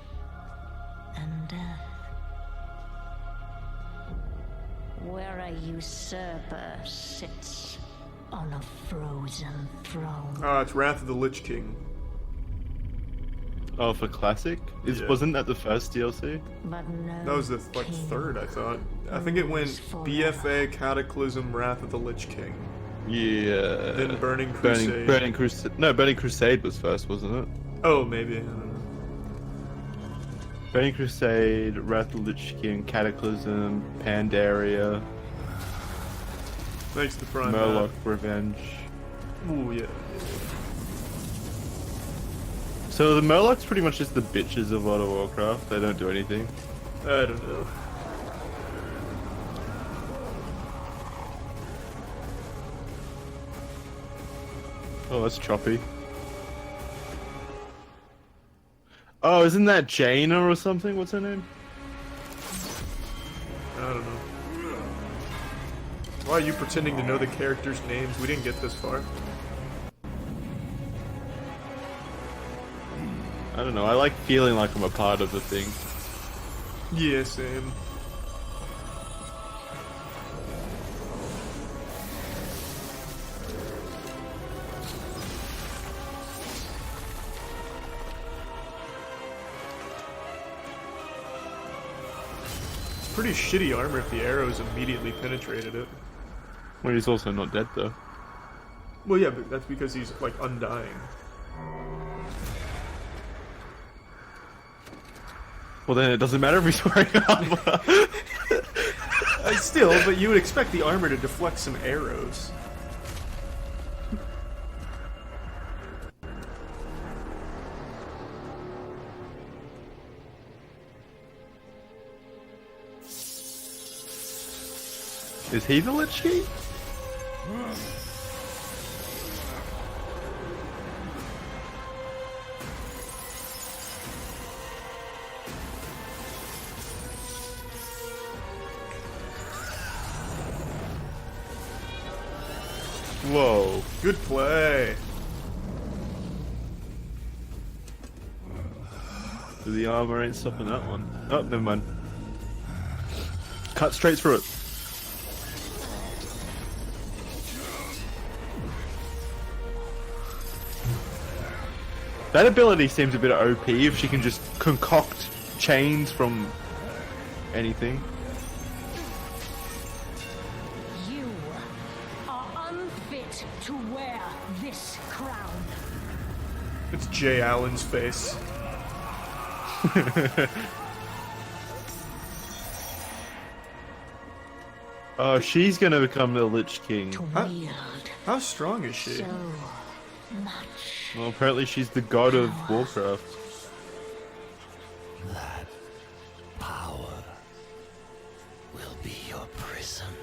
and death. Where a usurper sits on a frozen throne. Ah, it's Wrath of the Lich King. Oh, for classic? Wasn't that the first DLC? But no That was the third, I thought. I think it went BFA, Cataclysm, Wrath of the Lich King. Yeah. Then Burning Crusade. Burning Crusade. No, Burning Crusade was first, wasn't it? Oh, maybe. I don't know. Burning Crusade, Wrath of the Lich King, Cataclysm, Pandaria. Thanks to Prime. Murloc Revenge. Ooh, yeah. So the Murlocs pretty much just the bitches of World of Warcraft. They don't do anything. I don't know. Oh, that's choppy. Oh, isn't that Jaina or something? What's her name? I don't know. Why are you pretending to know the characters' names? We didn't get this far. I don't know. I like feeling like I'm a part of the thing. Yeah, same. Pretty shitty armor if the arrows immediately penetrated it. Well, he's also not dead though. Well, yeah, but that's because he's like undying. Well, then it doesn't matter if he's wearing armor. Still, but you would expect the armor to deflect some arrows. Is he the Lich King? Whoa. Good play. The armor ain't stopping that one. Oh, never mind. Cut straight through it. That ability seems a bit OP if she can just concoct chains from anything. You are unfit to wear this crown. It's Jay Allen's face. Oh, she's gonna become the Lich King. How strong is she? So much. Well, apparently she's the god of Warcraft. That power will be your prison.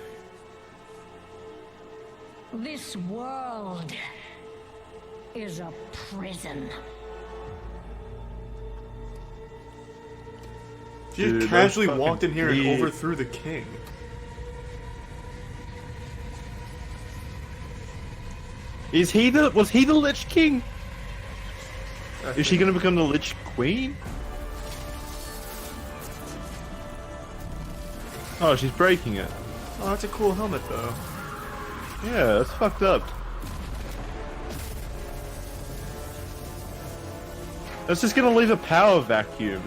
This world is a prison. She just casually walked in here and overthrew the king. Was he the Lich King? Is she gonna become the Lich Queen? Oh, she's breaking it. Oh, that's a cool helmet though. Yeah, that's fucked up. That's just gonna leave a power vacuum.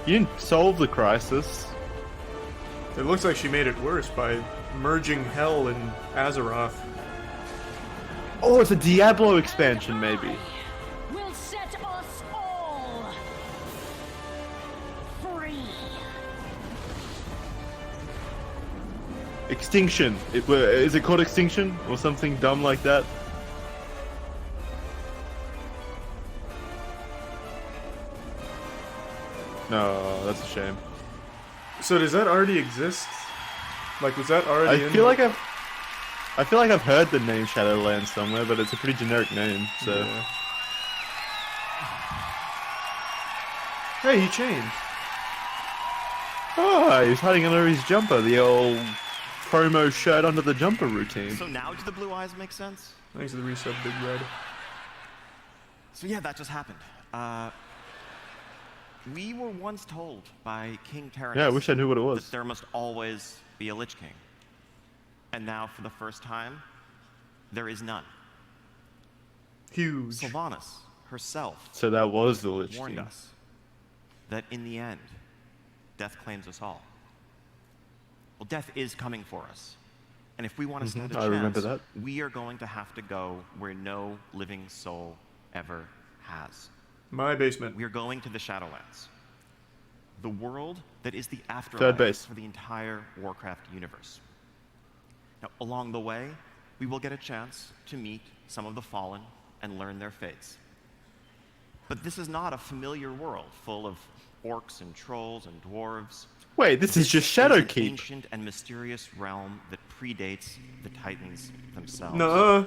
You didn't solve the crisis. It looks like she made it worse by merging Hell and Azeroth. Oh, it's a Diablo expansion, maybe. Will set us all free. Extinction. Is it called Extinction or something dumb like that? No, that's a shame. So does that already exist? Like, was that already? I feel like I've heard the name Shadowlands somewhere, but it's a pretty generic name. So. Yeah. Hey, he changed. Oh, he's hiding under his jumper. The old promo shirt under the jumper routine. So now do the blue eyes make sense? Thanks to the resub, Big Red. So yeah, that just happened. We were once told by King Tyrannus. Yeah, I wish I knew what it was. That there must always be a Lich King. And now, for the first time, there is none. Huge. Sylvanas herself. So that was the Lich warned King. us that in the end, death claims us all. Well, death is coming for us. And if we want to stand a chance, I remember that. we are going to have to go where no living soul ever has. My basement. We are going to the Shadowlands. The world that is the Third afterlife base. for the entire Warcraft universe. Now, along the way, we will get a chance to meet some of the Fallen and learn their fates. But this is not a familiar world full of orcs and trolls and dwarves. Wait, this is just an Shadowkeep. ancient and mysterious realm that predates the Titans themselves. Nuh-uh.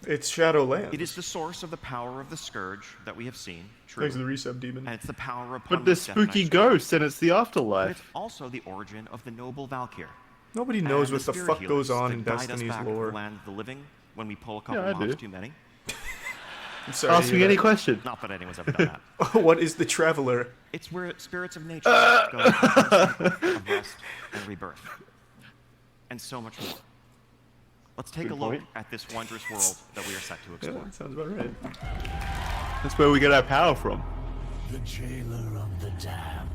It's Shadowlands. It is the source of the power of the Scourge that we have seen. True. Thanks to the resub demon. And it's the power of But the spooky ghosts, and it's the But afterlife. it's also the origin of the noble Valkyr. Nobody knows and what the spirit fuck goes healers on that in guide us Destiny's back to lore. the land of the living when we pull a couple Yeah, I mobs do. too many. I'm sorry. Ask me any question. Not that anyone's ever done that. What is the Traveler? It's where spirits of nature go of rest and rebirth. And so much more. Let's take a Good look point. at this wondrous world that we are set to Yeah, explore. that sounds about right. That's where we get our power from. The jailer of the damned.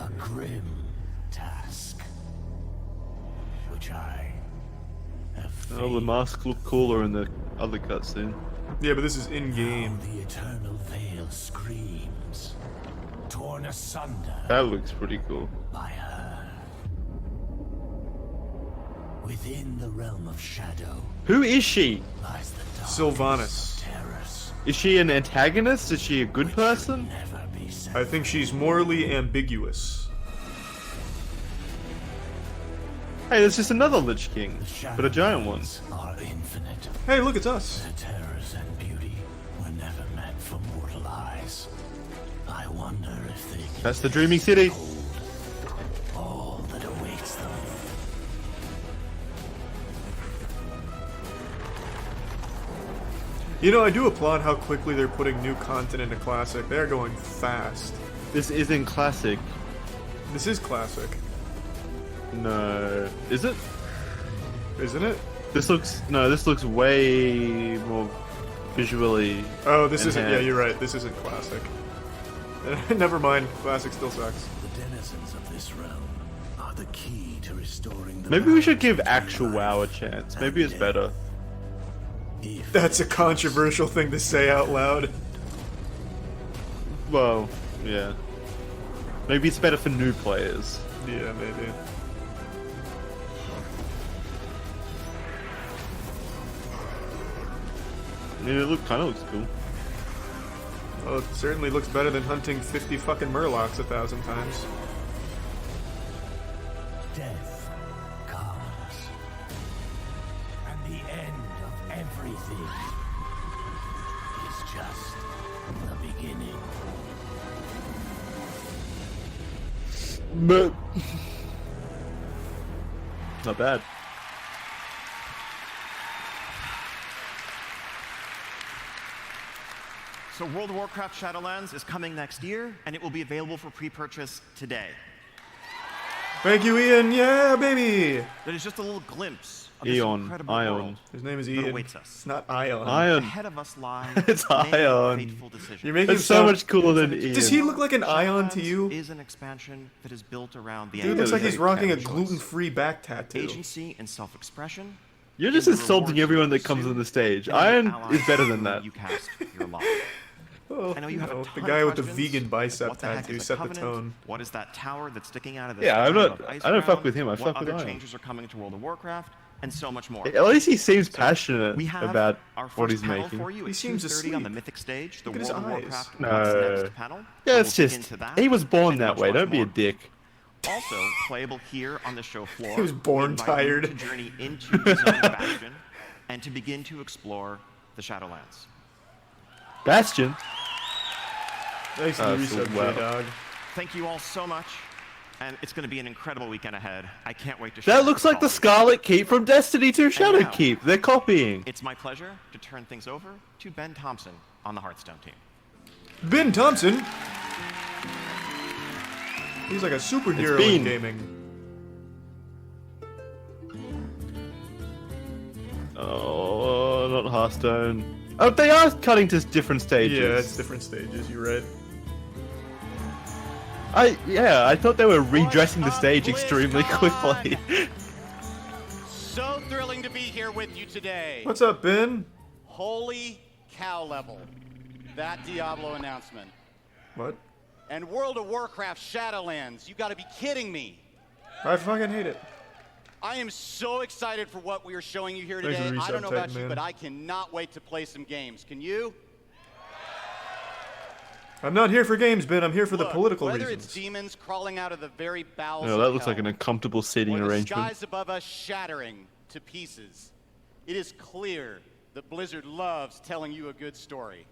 A grim task, which I have Oh, the masks look cooler in the other cutscene. Yeah, but this is in-game. The eternal veil screams, torn asunder That looks pretty cool. by her. Within the realm of shadow Who is she? lies the darkness Sylvanas. of terrors. Is she an antagonist? Is she a good person? Never be set. I think she's morally ambiguous. Hey, there's just another Lich King, but a giant one. Are infinite. Hey, look, it's us. Their terrors and beauty were never meant for mortal eyes. I wonder if they can That's the Dreaming City. hold all that awaits them. You know, I do applaud how quickly they're putting new content into Classic. They're going fast. This isn't classic. This is Classic, No. Is it? isn't it? This looks way more visually. Oh, this isn't. Yeah, enhanced. you're right. This isn't Classic. Never mind. Classic still sucks. The denizens of this realm are the key to restoring the Maybe we should balance give actual between WoW a life chance. and Maybe it's death. better. If That's a controversial thing to say out loud. Well, yeah. Maybe it's better for new players. Yeah, maybe. I mean, it kind of looks cool. Well, it certainly looks better than hunting 50 fucking Murlocs 1,000 times. death comes, and the end of everything is just the beginning. But not bad. So World of Warcraft Shadowlands is coming next year, and it will be available for pre-purchase today. Thank you, Ian. Yeah, baby. That is just a little glimpse of this Eon, incredible Ion. world His name is that Ian. awaits us. It's not Ion. Ion. Ahead of us lie It's many Ion. fateful decisions. You're making It's so sound- much cooler than Ian. Does he look like an Ion to Shadowlands you? is an expansion that is built around the Dude looks like he's rocking a choice. gluten-free back tattoo. Agency and self-expression. You're just in the insulting rewards everyone you that comes pursue, on the stage. and the Iron allies is better than whom that. You cast your lot. Oh, I know you have a no, ton the of guy with the questions. vegan bicep What the heck tattoo is a set the covenant? tone. What is that tower that's sticking out of the Yeah, I'm center not. of I don't fuck Iceground? with him. I What fuck with other Iron. changes are coming to World of Warcraft? And so much more. At least he seems passionate We have about our what first he's panel making. for you He at seems 2:30 on the asleep. Mythic stage. The Look at his World of eyes. Warcraft No. What's Next panel. Yeah, So it's we'll dig just into that he was born and that much, way. much Don't be a more. dick. Also playable here on the show floor. He was born we invite tired. you to journey into the zone of Bastion and to begin to explore the Shadowlands. Bastion. Thanks to the resub, J-Dog. Thank you all so much, and it's going to be an incredible weekend ahead. I can't wait to That share looks it with like the all of you. Scarlet Keep from Destiny 2 Shadow now- Keep. They're copying. It's my pleasure to turn things over to Ben Thompson on the Hearthstone team. Ben Thompson? He's like a superhero in Bean. gaming. Oh, not Hearthstone. Oh, they are cutting to different stages. Yeah, it's different stages, you're right. I thought they were redressing the stage extremely quickly. So thrilling to be here with you today. What's up, Ben? Holy cow level. That Diablo announcement. What? And World of Warcraft Shadowlands. You gotta be kidding me. I fucking hate it. I am so excited for what we are showing you here Thanks for today. the I don't know resub, about Titan you, Man. but I cannot wait to play some games. Can you? I'm not here for games, Ben. I'm here for the Look, political whether reasons. it's demons crawling out of the very bowels No, of that looks hell, like an uncomfortable seating or the arrangement. skies above us shattering to pieces, it is clear that Blizzard loves telling you a good story.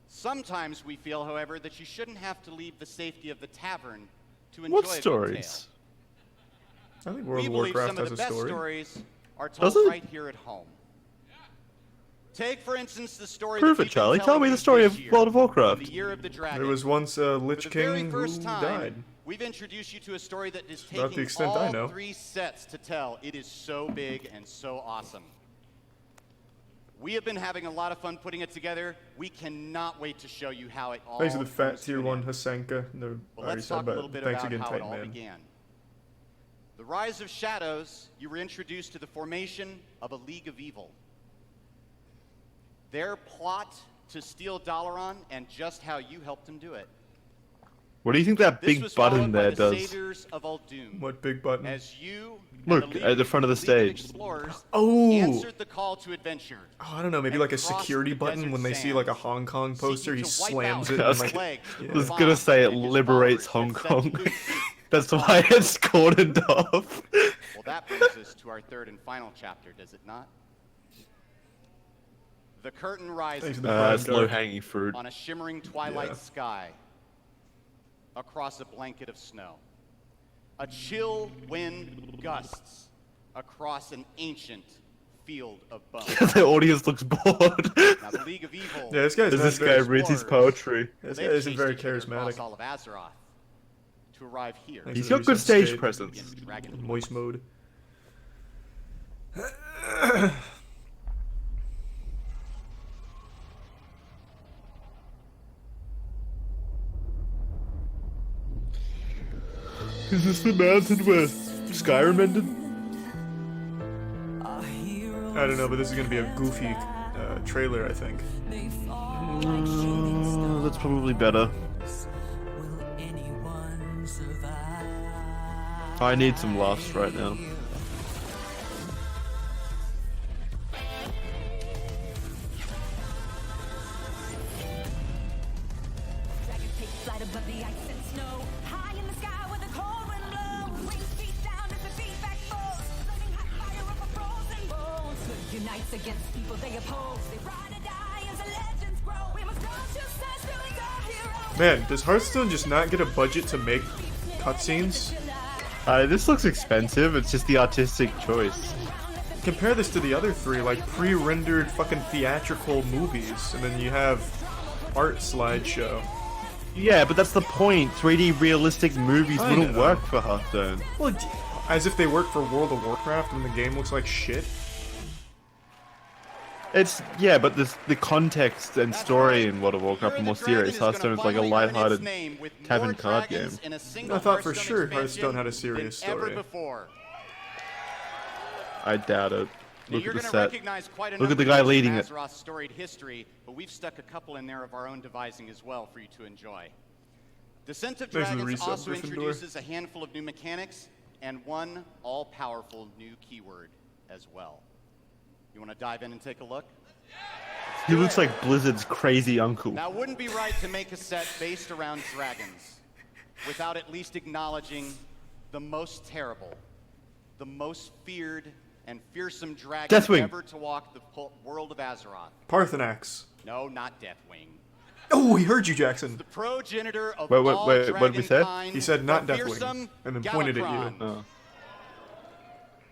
Sometimes we feel, however, that you shouldn't have to leave the safety of the tavern to enjoy What a good stories? I think tale. World We of believe Warcraft some of has the a best story. stories are Does told it? right here at home. Take, for instance, the story Prove that it, we've been Charlie. Tell telling me you the story this of year, World of Warcraft. The Year of the Dragon. There was once a Lich For the very King first who time, died. we've introduced you to a story that is About the taking extent I all know. 3 sets to tell. It is so big and so awesome. We have been having a lot of fun putting it together. We cannot wait to show you how it all Thanks to the fat comes to tier an 1 end. Hasenka. No, But I already let's said, talk a but little bit thanks about again, how it Titan all Man. began. The Rise of Shadows, you were introduced to the formation of a League of Evil. Their plot to steal Dalaran and just how you helped them do it. What do you think that This big was button followed by there the does? Saviors of Uldum. What big button? As you Look, and the at the front of the League of stage. Explorers Oh! answered the call to adventure. Oh, I don't know, maybe and like a crossed security the button desert when they see like a sands, Hong Kong poster, he seeking to wipe slams out it. I was, And, like, Plague, yeah. I was gonna say it and his liberates followers Hong had set Kong. loose. That's why it's cordoned off. Well, that brings us to our third and final chapter, does it not? The curtain rises It's low-hanging fruit. on a shimmering twilight Yeah. sky across a blanket of snow. A chill wind gusts across an ancient field of bones. The audience looks bored. Now, the League of Evil. Yeah, this guy's As not this guy very- reads his poetry. This guy they've isn't chased very each other across charismatic. all of Azeroth to arrive here. Thanks He's for the got good resub, stage Spade. presence. in Dragon. Moist mode. Is this the mountain where Skyrim ended? I don't know, but this is gonna be a goofy trailer, I think. That's probably better. I need some laughs right now. Against people they oppose, they ride or die as the legends grow. We must consciousness till we go hero. Man, does Hearthstone just not get a budget to make cutscenes? This looks expensive. It's just the artistic choice. Compare this to the other 3, like pre-rendered fucking theatrical movies, and then you have art slideshow. Yeah, but that's the point. 3D realistic movies I wouldn't know. work for Hearthstone. Well, as if they work for World of Warcraft when the game looks like shit. It's yeah, but the context and story in World of Warcraft are more serious. Hearthstone is like a light-hearted tavern card game. I thought for sure Hearthstone had a serious story. I doubt it. Now, Look you're at the going to set. recognize quite a Look at the number guy of leading it. Azeroth's storied history, but we've stuck a couple in there of our own devising as well for you to enjoy. Descent of There's the Dragons resub also Gryffindor. introduces a handful of new mechanics and one all-powerful new keyword as well. You want to dive in and take a look? He looks like Blizzard's crazy uncle. Now, it wouldn't be right to make a set based around dragons without at least acknowledging the most terrible, the most feared and fearsome dragon Deathwing. ever to walk the world of Azeroth. Parthenax. No, not Deathwing. Oh, he heard you, Jackson. The progenitor of Wait, all what did we say? dragonkind, He said not the Deathwing, fearsome and then pointed at Galakrond. you.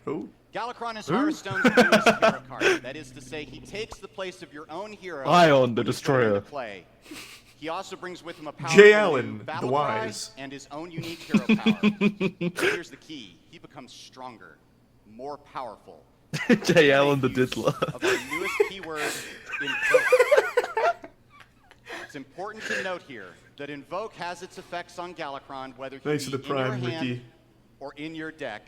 Oh. Galakrond is Hearthstone's newest hero card. That is to say, he takes the place of your own hero. Ion the when you go into Destroyer. play. He also brings with him a powerful Jay new Allen, the battle cry Wise. and his own unique hero power. But here's the key: he becomes stronger, more powerful. Jay Allen the Diddler. Of our newest keyword, Invoke. It's important to note here that Invoke has its effects on Galakrond, whether he Thanks be for the in your Prime, hand Ricky. or in your deck.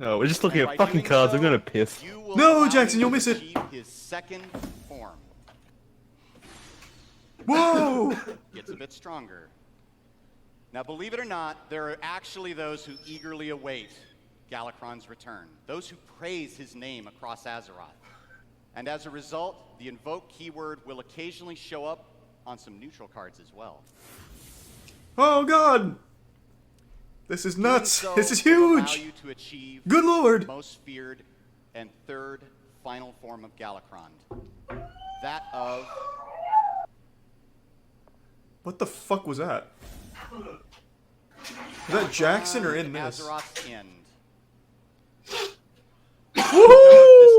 Oh, we're just looking And at by fucking doing cards. so, I'm gonna piss. you will No, allow Jackson, him you'll to miss it. achieve his second form. Whoa! Gets a bit stronger. Now, believe it or not, there are actually those who eagerly await Galakrond's return, those who praise his name across Azeroth. And as a result, the Invoke keyword will occasionally show up on some neutral cards as well. Oh God! This is nuts. Doing so This is will allow huge. you to achieve Good Lord. the most feared and third final form of Galakrond. That of... What the fuck was that? Is that Jackson or in this? Azeroth's End. Woo!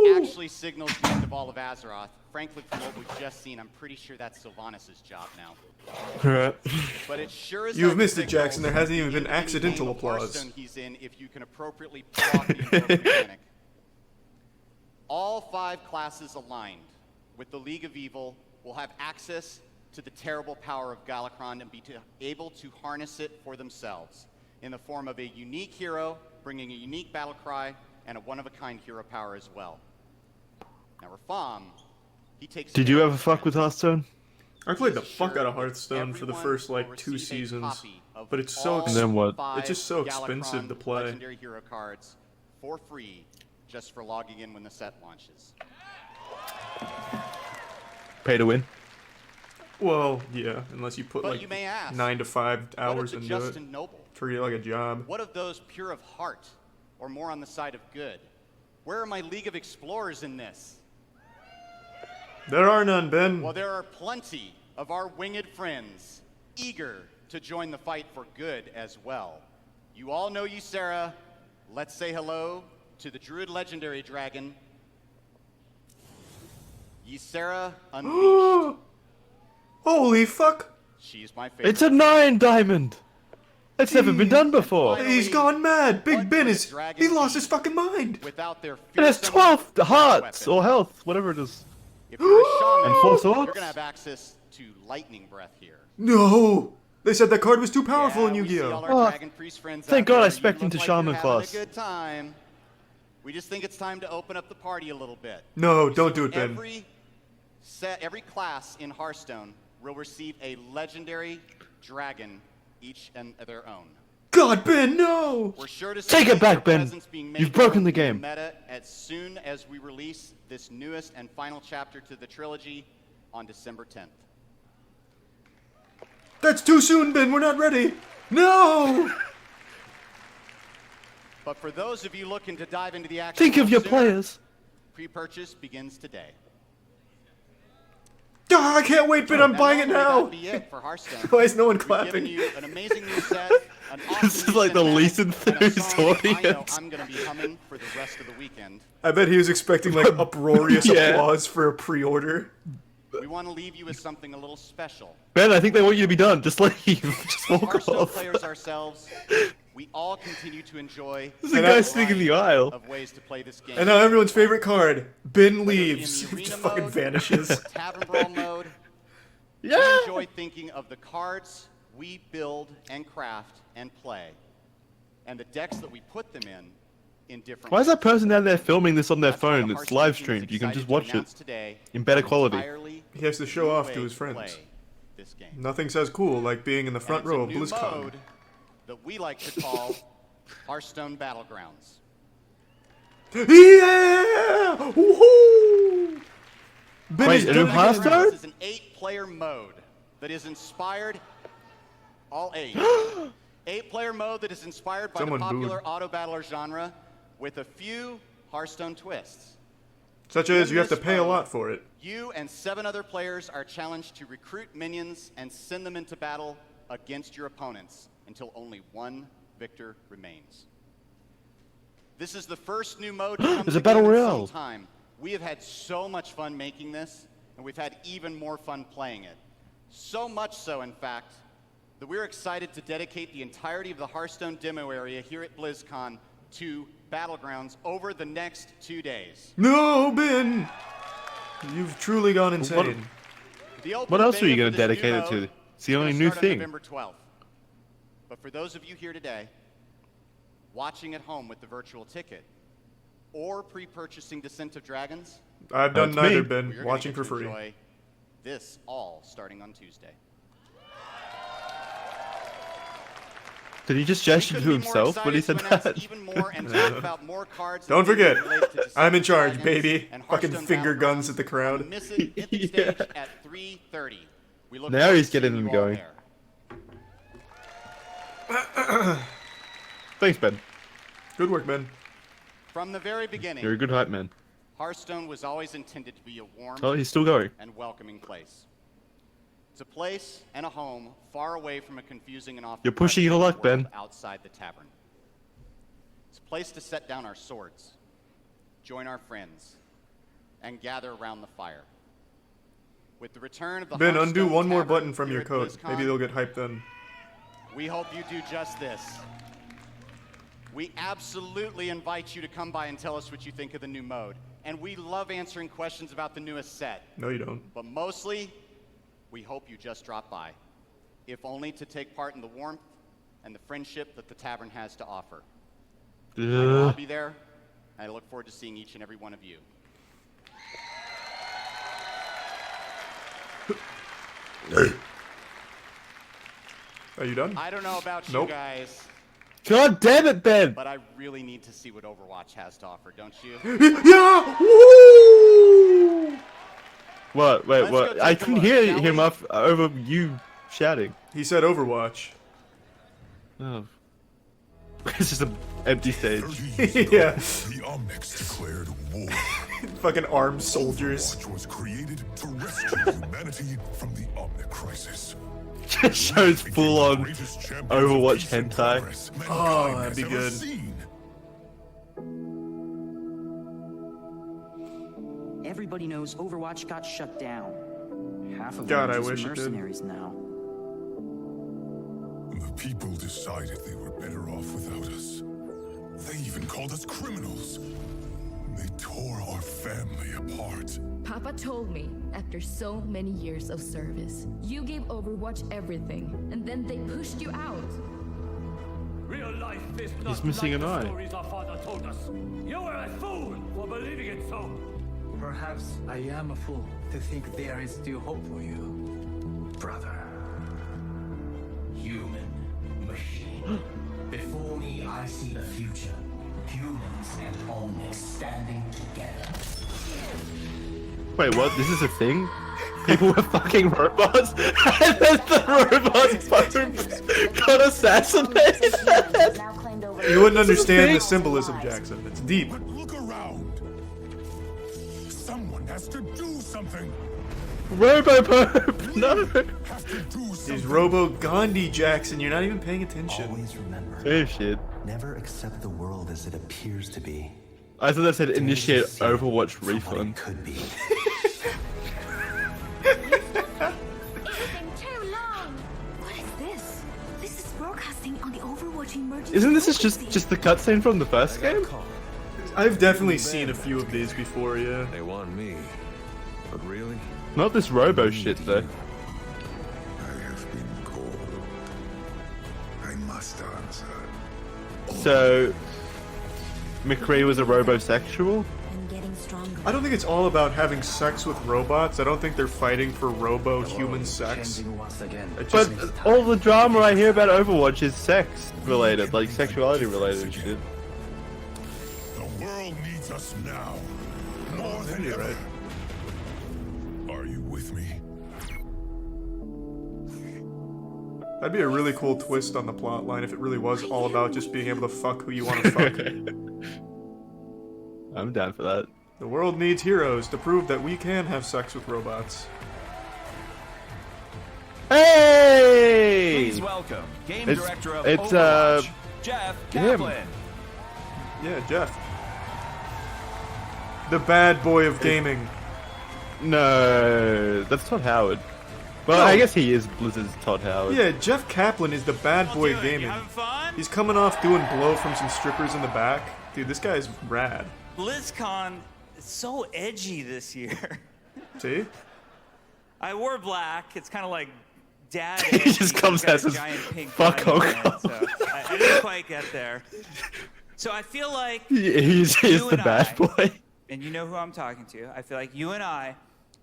This actually signals the end of all of Azeroth. Frankly, from what we've just seen, I'm pretty sure that's Sylvanas' job now. But it sure is. You've missed it, Jackson. There hasn't even been accidental applause. He's in if you can appropriately pull off the Invoke mechanic. All 5 classes aligned with the League of Evil will have access to the terrible power of Galakrond and be able to harness it for themselves in the form of a unique hero, bringing a unique battle cry and a one-of-a-kind hero power as well. Now, Rafam, he takes... Did you ever fuck with Hearthstone? I played the fuck out of Hearthstone for the first like 2 seasons, but it's so And then what? it's just so expensive Galakrond to play. Legendary hero cards for free just for logging in when the set launches. Pay to win. Well, yeah, unless you put But like you may ask, 9 to 5 hours what of the into just it. and noble? Treat it like a job. What of those pure of heart, or more on the side of good? Where are my League of Explorers in this? There are none, Ben. Well, there are plenty of our winged friends eager to join the fight for good as well. You all know Ysera. Let's say hello to the Druid Legendary Dragon, Ysera Unleashed. Holy fuck! She's my favorite. It's a 9 diamond. That's never been done before. He's gone mad. Big Ben is. He lost his fucking mind. Without their It has 12 hearts or health, whatever it is. If you're a shaman, And 4 you're swords? gonna have access to lightning breath here. No! They said that card was too powerful in we see all Yu-Gi-Oh! our Dragon Priest friends thank out God there. I You spec'd look into like Shaman you're having class. A good time. We just think it's time to open up the party a little bit. No, don't do it, Ben. Every class in Hearthstone will receive a legendary dragon, each and their own. God, Ben, no! We're sure to Take see it back, your Ben. presence being made You've broken known the in game. Meta as soon as we release this newest and final chapter to the trilogy on December 10th. That's too soon, Ben. We're not ready. No! But for those of you looking to dive into the action, Think of your sooner, players. Pre-purchase begins today. Ah, I can't wait, Ben. I'm buying it normally now. that'd be it for Hearthstone. Why is no one We've clapping? given you an amazing new set, an awesome This is new like the cinematic, least and a enthused song I know audience. I'm going to be humming for the rest of the weekend. I bet he was expecting like uproarious Yeah. applause for a pre-order. We want to leave you with something a little special. Ben, I think they want you to be done. Just leave. Just walk Hearthstone off. players ourselves, we all continue to enjoy There's a guy sitting in the aisle. of ways to play this game. And now everyone's favorite card, Ben Whether it be in leaves. the He arena fucking mode, vanishes. Tavern Brawl mode. Yeah. We enjoy thinking of the cards we build and craft and play, and the decks that we put them in, in different Why is that ways. person down there filming this on their That's why phone? the It's Hearthstone live team is streamed. You can excited just to watch it announce today in better an quality. entirely He has to show off to new his way friends. play this game. Nothing says cool like being in the front And it's row a of new BlizzCon. mode that we like to call Hearthstone Battlegrounds. Yeah! Woohoo! Wait, a new Hearthstone? This is an 8-player mode that is inspired. All 8. 8-player mode that is inspired by Someone the popular booed. auto battler genre, with a few Hearthstone twists. Such as In you have to this pay a mode, lot for it. You and 7 other players are challenged to recruit minions and send them into battle against your opponents until only one victor remains. This is the first new mode to come There's to a battle the game in royale. some time. We have had so much fun making this, and we've had even more fun playing it. So much so, in fact, that we're excited to dedicate the entirety of the Hearthstone demo area here at BlizzCon to Battlegrounds over the next 2 days. No, Ben! You've truly gone insane. The open What else are you beta going for to this dedicate new it to? mode It's the is only gonna new start on thing. November 12th. But for those of you here today, watching at home with the virtual ticket, or pre-purchasing Descent of Dragons, I've done That's me. neither, Ben. you're gonna Watching get for to free. enjoy this all starting on Tuesday. Did he just gesture to himself when he said that? Don't forget, I'm in charge, Dragons baby. and Fucking Hearthstone finger Battlegrounds guns at the on crowd. the Mythic stage at 3:30. We look Now forward he's to getting seeing them you all going. there. Thanks, Ben. Good work, Ben. From the very beginning, You're a good hype man. Hearthstone was always intended to be a warm Oh, he's still going. and welcoming place. It's a place and a home far away from a confusing and often You're pushing your luck, frustrating world Ben. outside the tavern. It's a place to set down our swords, join our friends, and gather around the fire. With the return of the Ben, undo Hearthstone one more Tavern button from here your at coat. BlizzCon, Maybe they'll get hyped then. we hope you do just this. We absolutely invite you to come by and tell us what you think of the new mode. And we love answering questions about the newest set. No, you don't. But mostly, we hope you just drop by, if only to take part in the warmth and the friendship that the tavern has to offer. I know I'll be there, and I look forward to seeing each and every one of you. Are you done? I don't know about you Nope. guys, God damn it, Ben! but I really need to see what Overwatch has to offer, don't you? Yeah! Woo! What? Wait, Let's go what? take I a couldn't look, hear shall him we? up over you shouting. He said Overwatch. Oh. It's just an empty stage. Yeah. The Omnics declared war. Fucking armed soldiers. Overwatch was created to rescue humanity from the Omnic crisis. Just shows full on Overwatch hentai. Oh, that'd be good. Everybody knows Overwatch got shut down. Half of God, them I are just wish it did. mercenaries now. The people decided they were better off without us. They even called us criminals. They tore our family apart. Papa told me, after so many years of service, you gave Overwatch everything, and then they pushed you out. Real life is not He's missing like an the eye. stories our father told us. You were a fool for believing it so. Perhaps I am a fool to think there is still hope for you, brother. Human machine. Before me, I see the future. Humans and Omnics standing together. Wait, what? This is a thing? People were fucking robots? And then the robots fucking got assassinated? You wouldn't understand the symbolism, Jackson. It's deep. But look around. Someone has to do something. Robo-Pope! No! He's Robo Gandhi, Jackson. You're not even paying attention. Always remember. Oh shit. Never accept the world as it appears to be. I thought that said initiate Overwatch refund. Could be. Too long. What is this? This is broadcasting on the Overwatch emergency. Isn't this just the cutscene from the first game? I've definitely seen a few of these before, yeah. They want me. But really? Not this robo shit though. I have been called. I must answer. So McCree was a robosexual? I don't think it's all about having sex with robots. I don't think they're fighting for robo-human sex. But all the drama I hear about Overwatch is sex related, like sexuality related and shit. The world needs us now. More than ever. Are you with me? That'd be a really cool twist on the plot line if it really was all about just being able to fuck who you want to fuck. I'm down for that. The world needs heroes to prove that we can have sex with robots. Hey! Please welcome Game Director of it's, Overwatch, Jeff him. Kaplan. Yeah, Jeff. The bad boy of gaming. No, that's Todd Howard. Well, No. I guess he is Blizzard's Todd Howard. Yeah, Jeff Kaplan is the bad boy of gaming. He's coming off doing blow from some strippers in the back. Dude, this guy's rad. BlizzCon is so edgy this year. See? I wore black. It's kind of like dad. He just comes as his fuck so I didn't quite get there. So I feel like He's the bad boy. And you know who I'm talking to. I feel like you and I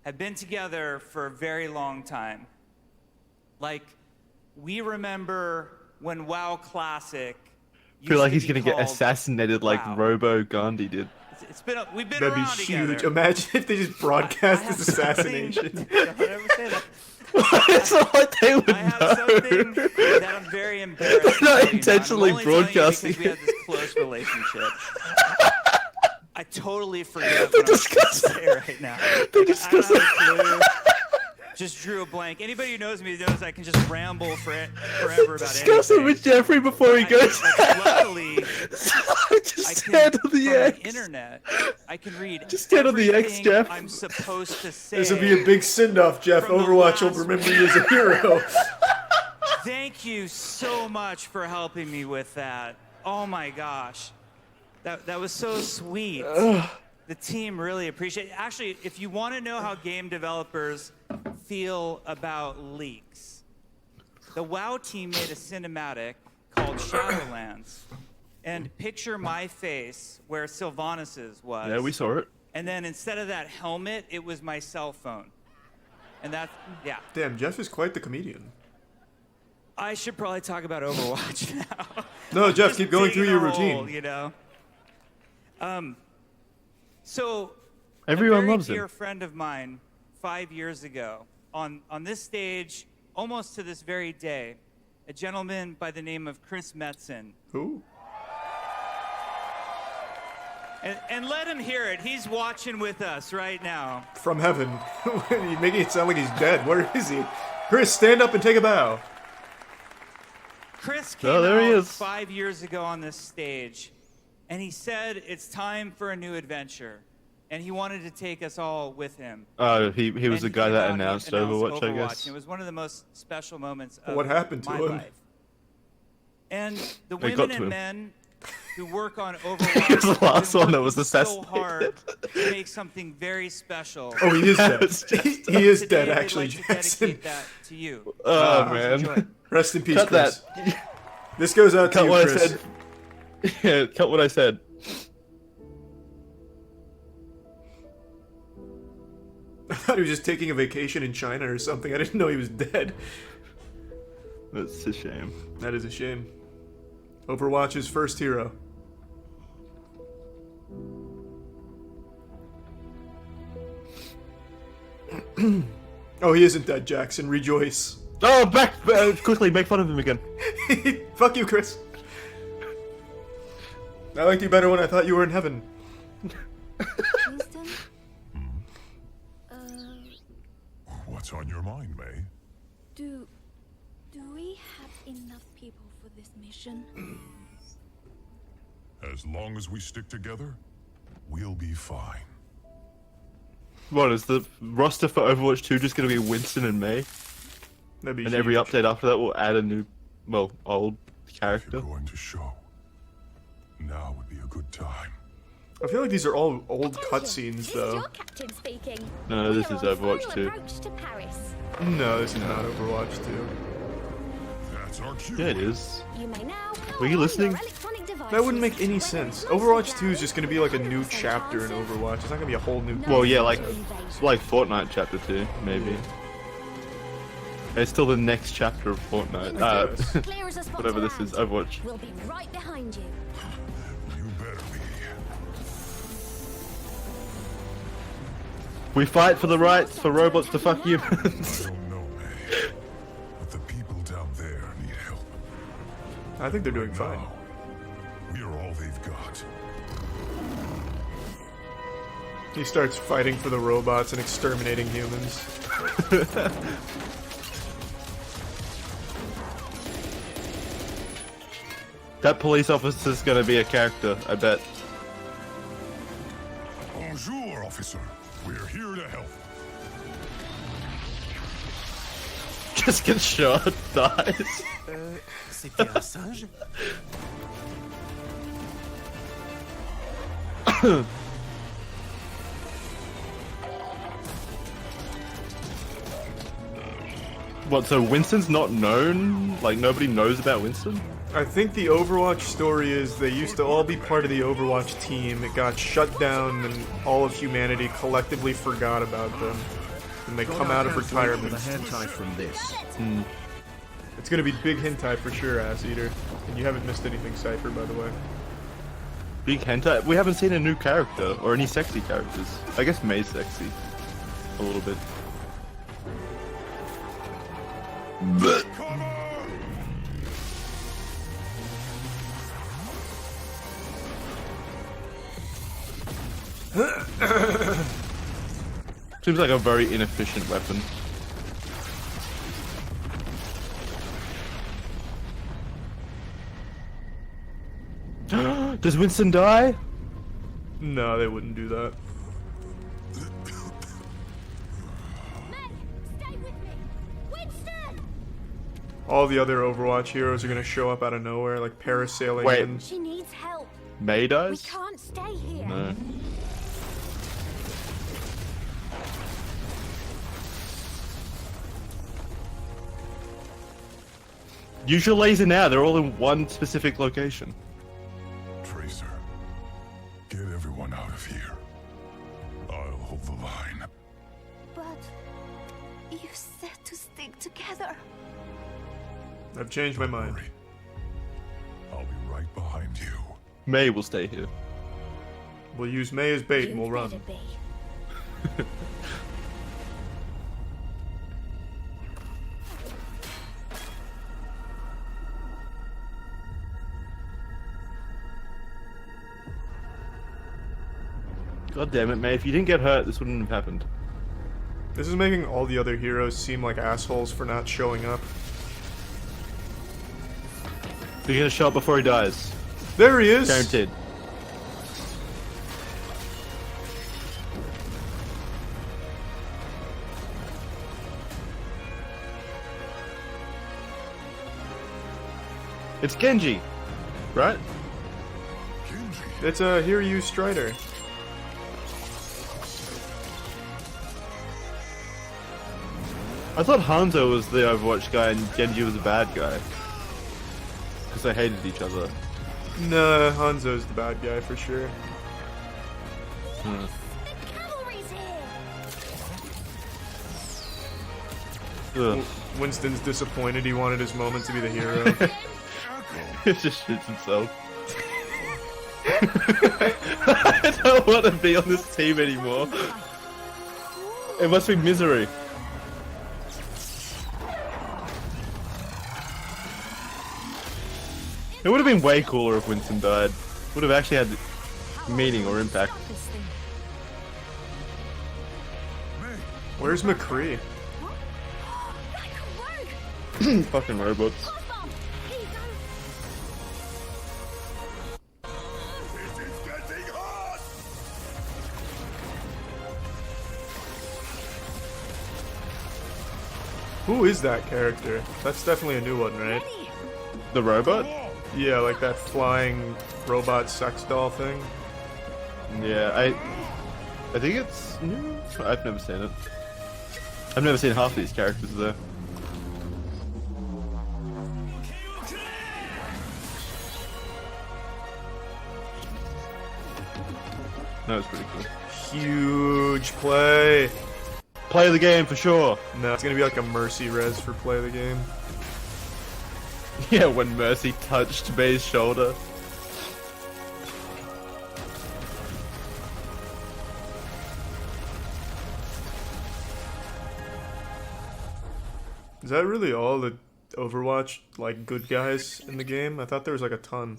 have been together for a very long time. Like, we remember when WoW Classic I feel like he's gonna get assassinated like WoW. Robo Gandhi did. We've been That'd be around huge. together. Imagine if they just broadcast this assassination. Don't ever say that. It's not like they would I have something that I'm very embarrassed. They're not about, intentionally I'm only telling you broadcasting because we have this close relationship. I totally forget what I'm supposed to say right now. They're I don't have a clue. Just drew a blank. Anybody who knows me knows I can just ramble forever about Discuss it anything. with Jeffrey before he goes. Luckily, Just stand on the from X. the internet, I can read Just stand on the X, everything Jeff. I'm supposed to say. This will be a big send-off, Jeff. From the Overwatch will last remember you as a hero. Thank you so much for helping me with that. Oh my gosh. That was so sweet. The team really appreciate it. Actually, if you want to know how game developers feel about leaks, the WoW team made a cinematic called Shadowlands. And picture my face where Sylvanas' was. Yeah, we saw it. And then instead of that helmet, it was my cell phone. And that's, yeah. Damn, Jeff is quite the comedian. I should probably talk about Overwatch now. No, Jeff, Just keep going through digging your a hole, routine. you know. So Everyone a very loves him. dear friend of mine 5 years ago on this stage, almost to this very day, a gentleman by the name of Chris Metzen. Who? And let him hear it. He's watching with us right now. From heaven. You're making it sound like he's dead. Where is he? Chris, stand up and take a bow. Chris came there he out is. 5 years ago on this stage, and he said it's time for a new adventure, and he wanted to take us all with him. Oh, he was the And guy came that out and announced Overwatch, I guess. It was one of the most special moments of What happened to my him? life. And the They got women to and him. men who work on He was Overwatch the last have one been that was working so assassinated. hard to make something very special. Oh, he is dead. He is Today, dead, they'd actually, like to Jackson. dedicate that to you. Oh, Enjoy. man. Rest in peace, Cut Chris. that. This goes out to Cut you, what Chris. I said. Yeah, cut what I said. I thought he was just taking a vacation in China or something. I didn't know he was dead. That's a shame. That is a shame. Overwatch's first hero. Oh, he isn't dead, Jackson. Rejoice. Oh, back! Quickly, make fun of him again. Fuck you, Chris. I liked you better when I thought you were in heaven. Winston? What's on your mind, May? Do we have enough people for this mission? As long as we stick together, we'll be fine. What, is the roster for Overwatch 2 just going to be Winston and May? That'd be And every huge. update after that will add a new, well, old character. Going to show. Now would be a good time. I feel like these are all old cutscenes, though. Captain speaking. No, this is Overwatch 2. To Paris. No, this is not Overwatch 2. That's our cue. Yeah, it is. You may now Were you listening? your electronic device. That wouldn't make any sense. Overwatch 2 is just gonna be like a new chapter in Overwatch. It's not gonna be a whole new. Well, yeah, like Fortnite Chapter 2, maybe. It's still the next chapter of Fortnite. Whatever this is, Overwatch. We'll be right behind you. We fight for the rights for robots to fuck humans. But the people down there need help. I think they're doing fine. We are all they've got. He starts fighting for the robots and exterminating humans. That police officer's gonna be a character, I bet. Bonjour, officer. We're here to help. Just gets shot, dies. C'était un singe? What, so Winston's not known? Like, nobody knows about Winston? I think the Overwatch story is they used to all be part of the Overwatch team. It got shut down and all of humanity collectively forgot about them. And they come out of retirement. From this. It's gonna be big hentai for sure, Ass Eater. And you haven't missed anything, Cypher, by the way. Big hentai? We haven't seen a new character, or any sexy characters. I guess May's sexy. A little bit. Seems like a very inefficient weapon. Does Winston die? No, they wouldn't do that. All the other Overwatch heroes are gonna show up out of nowhere, like parasailing. Wait. In. She needs help. May dies? We can't stay here. No. Use your laser now, they're all in one specific location. Tracer, get everyone out of here. I'll hold the line. But you said to stick together. I've changed my mind. I'll be right behind you. May will stay here. We'll use May as bait and we'll run. God damn it, May. If you didn't get hurt, this wouldn't have happened. This is making all the other heroes seem like assholes for not showing up. You're gonna show up before he dies. There he is! Guaranteed. It's Genji, right? It's a Hiryu Strider. I thought Hanzo was the Overwatch guy and Genji was a bad guy. Because they hated each other. Nah, Hanzo's the bad guy for sure. Ugh. Winston's disappointed he wanted his moment to be the hero. He just shits himself. I don't want to be on this team anymore. It must be misery. It would have been way cooler if Winston died. Would have actually had meaning or impact. Where's McCree? Fucking robots. Who is that character? That's definitely a new one, right? The robot? Yeah, like that flying robot sex doll thing. Yeah, I think it's new. I've never seen it. I've never seen half these characters though. No, it's pretty cool. Huge play. Play the game for sure. No, it's gonna be like a mercy res for play the game. Yeah, when Mercy touched Bay's shoulder. Is that really all the Overwatch like good guys in the game? I thought there was like a ton.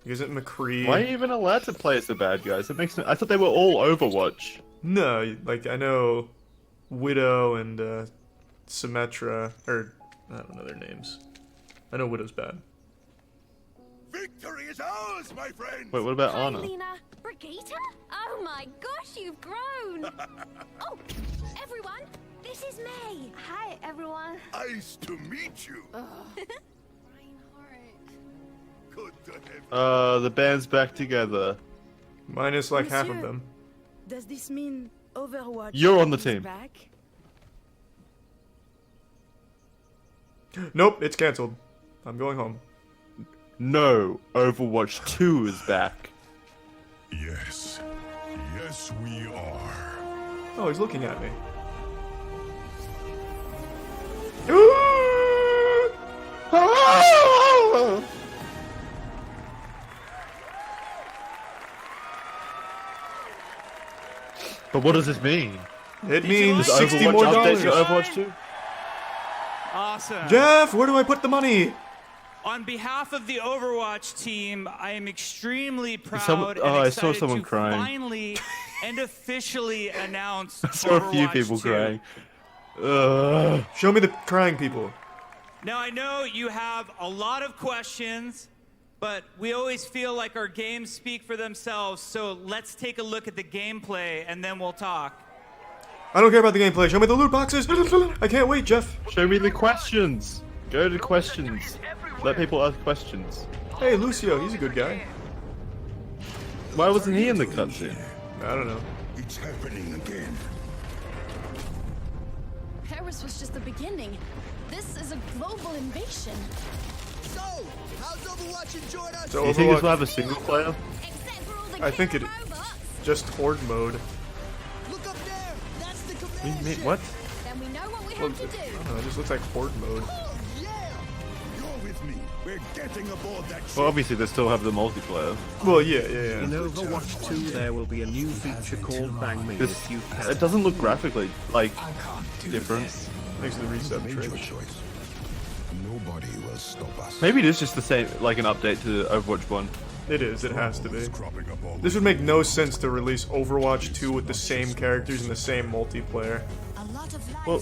Isn't McCree? Why are you even allowed to play as the bad guys? It makes no... I thought they were all Overwatch. No, like I know Widow and Symmetra, or I don't know their names. I know Widow's bad. Victory is ours, my friend. Wait, what about Hi, Anna? Lena. Brigitte? Oh my gosh, you've grown. Oh, everyone, this is May. Hi, everyone. Nice to meet you. Good to have The band's back together. Minus like half of Monsieur, them. Does this mean Overwatch You're on the is team. back? Nope, it's cancelled. I'm going home. No, Overwatch 2 is back. Yes. Yes, we are. Oh, he's looking at me. But what does this mean? It means Does 60 Overwatch more update to dollars. Overwatch 2? Awesome. Jeff, where do I put the money? On behalf of the Overwatch team, I am extremely proud Someone- and I saw excited someone to crying. finally and officially announce I saw a few Overwatch people 2. crying. Show me the crying people. Now, I know you have a lot of questions, but we always feel like our games speak for themselves, so let's take a look at the gameplay and then we'll talk. I don't care about the gameplay. Show me the loot boxes. I can't wait, Jeff. Show me the questions. Go to questions. Let people ask questions. Hey, Lucio, he's a good guy. Why wasn't he in the cutscene? I don't know. It's happening again. Paris was just the beginning. This is a global invasion. So, how's Overwatch enjoying us? So Do you think this will Overwatch- have a single player? I think it just horde mode. Look up there. That's the command ship. What? Then we know what we Well, have to do. I don't know, it just looks like horde mode. You're with me. We're getting aboard that ship. Well, obviously they still have the multiplayer. Well, yeah. In Overwatch 2, there will be a new feature called Bang Me This, if you can. it doesn't look graphically like different. Thanks to the reset trick. Nobody will stop us. Maybe it is just the same, like an update to Overwatch 1. It is, it has to be. This would make no sense to release Overwatch 2 with the same characters and the same multiplayer. Well,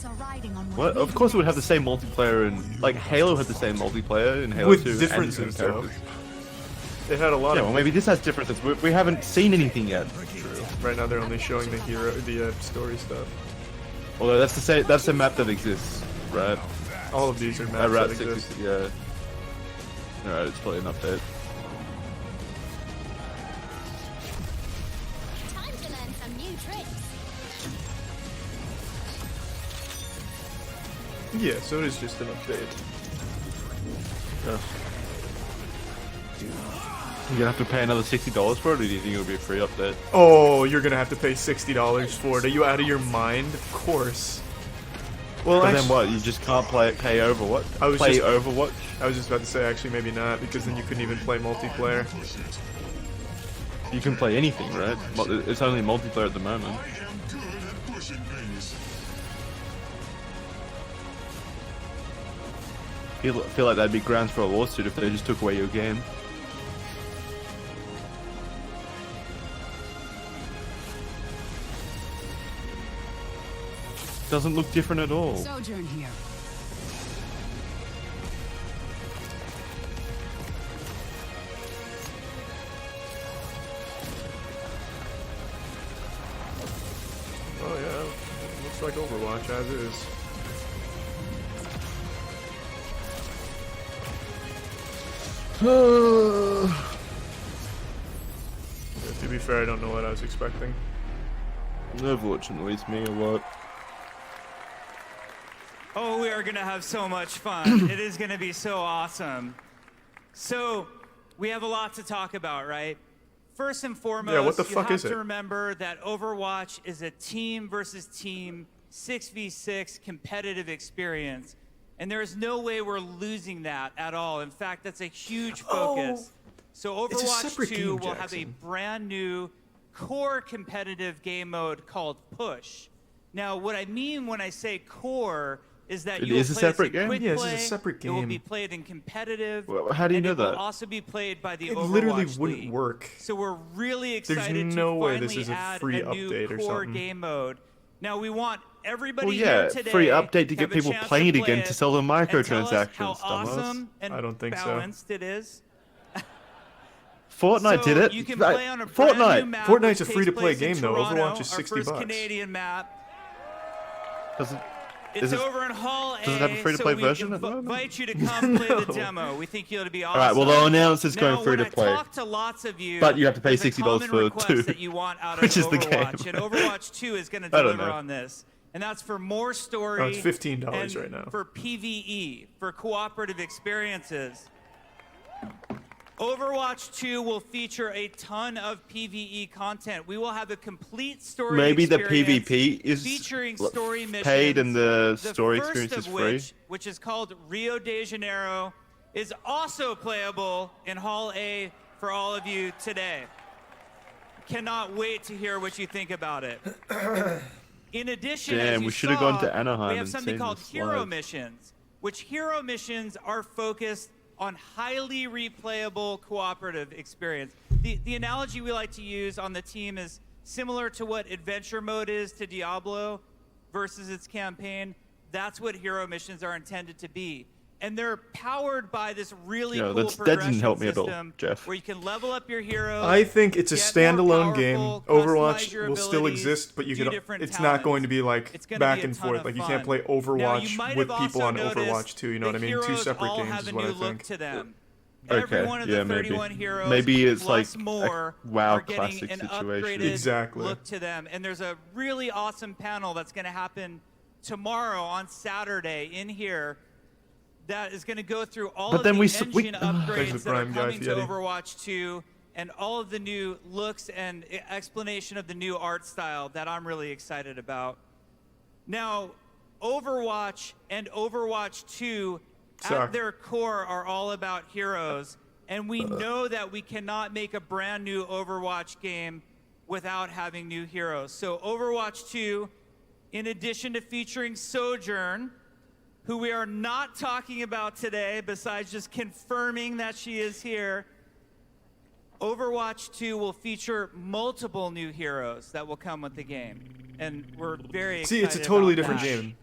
what? Of course it would have the same multiplayer, and like Halo had the same multiplayer in Halo With 2 and the same differences, though. characters. It had a lot Yeah, of... well maybe this has differences. We haven't seen anything yet. True. Right now they're only showing the story stuff. Although that's the same, that's a map that exists, right? All of these are maps Route that 60, exist. yeah. Alright, it's probably an update. Time to learn some new tricks. Yeah, so it is just an update. Yeah. You're gonna have to pay another $60 for it, or do you think it'll be a free update? Oh, you're gonna have to pay $60 for it. Are you out of your mind? Of course. Well, But actually, then what? You just can't pay Overwatch? Play Overwatch? I was just about to say, actually, maybe not, because then you couldn't even play multiplayer. You can play anything, right? It's only multiplayer at the moment. Feel like that'd be grounds for a lawsuit if they just took away your game. Doesn't look different at all. Sojourn here. Oh yeah, looks like Overwatch as is. Yeah, to be fair, I don't know what I was expecting. Overwatch annoys me a lot. Oh, we are going to have so much fun. It is going to be so awesome. So, we have a lot to talk about, right? first and foremost, Yeah, what the you fuck have is it? to remember that Overwatch is a team versus team 6v6 competitive experience. And there is no way we're losing that at all. In fact, that's a huge focus. So it's a Overwatch separate 2 game, will have a Jackson. brand new core competitive game mode called Push. Now, what I mean when I say core is that It you will is a play separate as a game? quick Yeah, this play, is a separate it will game. be played in competitive. Well, how do you and know it will that? also be played by the It Overwatch literally League. wouldn't work. So we're really excited There's no to way finally this is a add free a new update or core something. game mode. Now we want everybody Well, here yeah, today free update to have get a people chance playing it play again to sell the and tell us microtransactions, how dumbass. awesome and I don't think so. balanced it is. Fortnite did it. You can play on a Free brand new map, Fortnite's a which free-to-play takes place in game, though. Toronto, Overwatch is our $60 first bucks. Canadian map. Does it, It's is it, over in Hall A. does it have a free-to-play so version we at the moment? invite you to come play the No. demo. We think it'll be awesome. Alright, well they'll announce it's Now, going free to when play. I talk to lots of you, But you have to pay there's a $60 common for request 2, that you want out of which is the game. Overwatch, and Overwatch 2 is going to I don't deliver know. on this. And that's for more story. Oh, it's $15 and right now. For PvE, for cooperative experiences. Overwatch 2 will feature a ton of PvE content. We will have a complete story Maybe the experience PvP is featuring story missions. paid and the The story first experience of is free. which is called Rio de Janeiro, is also playable in Hall A for all of you today. Cannot wait to hear what you think about it. In addition, as Damn, you we should have gone saw, to Anaheim we have and something seen called this hero live. missions, which hero missions are focused on highly replayable cooperative experience. The analogy we like to use on the team is similar to what adventure mode is to Diablo versus its campaign. That's what hero missions are intended to be. And they're powered by this really Yeah, cool that progression didn't help me at all, system Jeff. where you can level up your heroes. I think it's a get more standalone game. powerful, customize Overwatch your will still abilities, exist, but you do can. different It's not going to be talents. like It's gonna back be a and ton forth. of Like you fun. can't play Now, you Overwatch might with have people also on noticed Overwatch 2. You know what I the mean? Two heroes separate all games have is a what new I look think. to them. Okay, Every one of the yeah, 31 maybe. heroes Maybe it's plus like more a WoW are getting classic an situation. upgraded Exactly. look to them. And there's a really awesome panel that's going to happen tomorrow on Saturday in here that is going to go through all But of then the we engine upgrades Thanks to that are Prime Guy coming to Fieri. Overwatch 2 and all of the new looks and explanation of the new art style that I'm really excited about. Now, Overwatch and Overwatch 2 Suck. at their core are all about heroes, and we know that we cannot make a brand new Overwatch game without having new heroes. So Overwatch 2, in addition to featuring Sojourn, who we are not talking about today, besides just confirming that she is here, Overwatch 2 will feature multiple new heroes that will come with the game. And we're very excited. See, it's a totally about different that. game.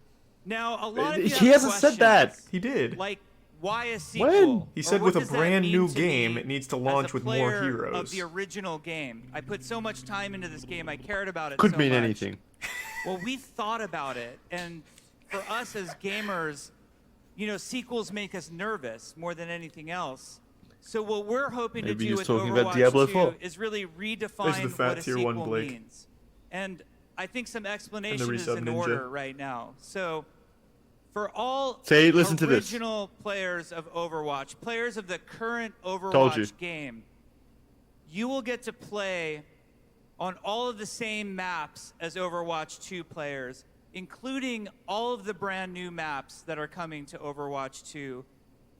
Now, a lot of you He have hasn't said that. questions, He did. Like, why a sequel? When? He Or said what with a does that brand mean new to game, me it needs to as launch a with more player heroes. Of the original game. I put so much time into this game. I cared about it Could so mean much. anything. Well, we thought about it, and for us as gamers, you know, sequels make us nervous more than anything else. So what we're hoping Maybe to do he's with talking Overwatch about Diablo 2 4. is really Thanks to redefine the Fat what a Tier sequel 1 Blake. means. And I think some explanation is resub in ninja. order right now. So for all Say, listen to this. original players of Overwatch, players of the current Told you. Overwatch game, you will get to play on all of the same maps as Overwatch 2 players, including all of the brand new maps that are coming to Overwatch 2.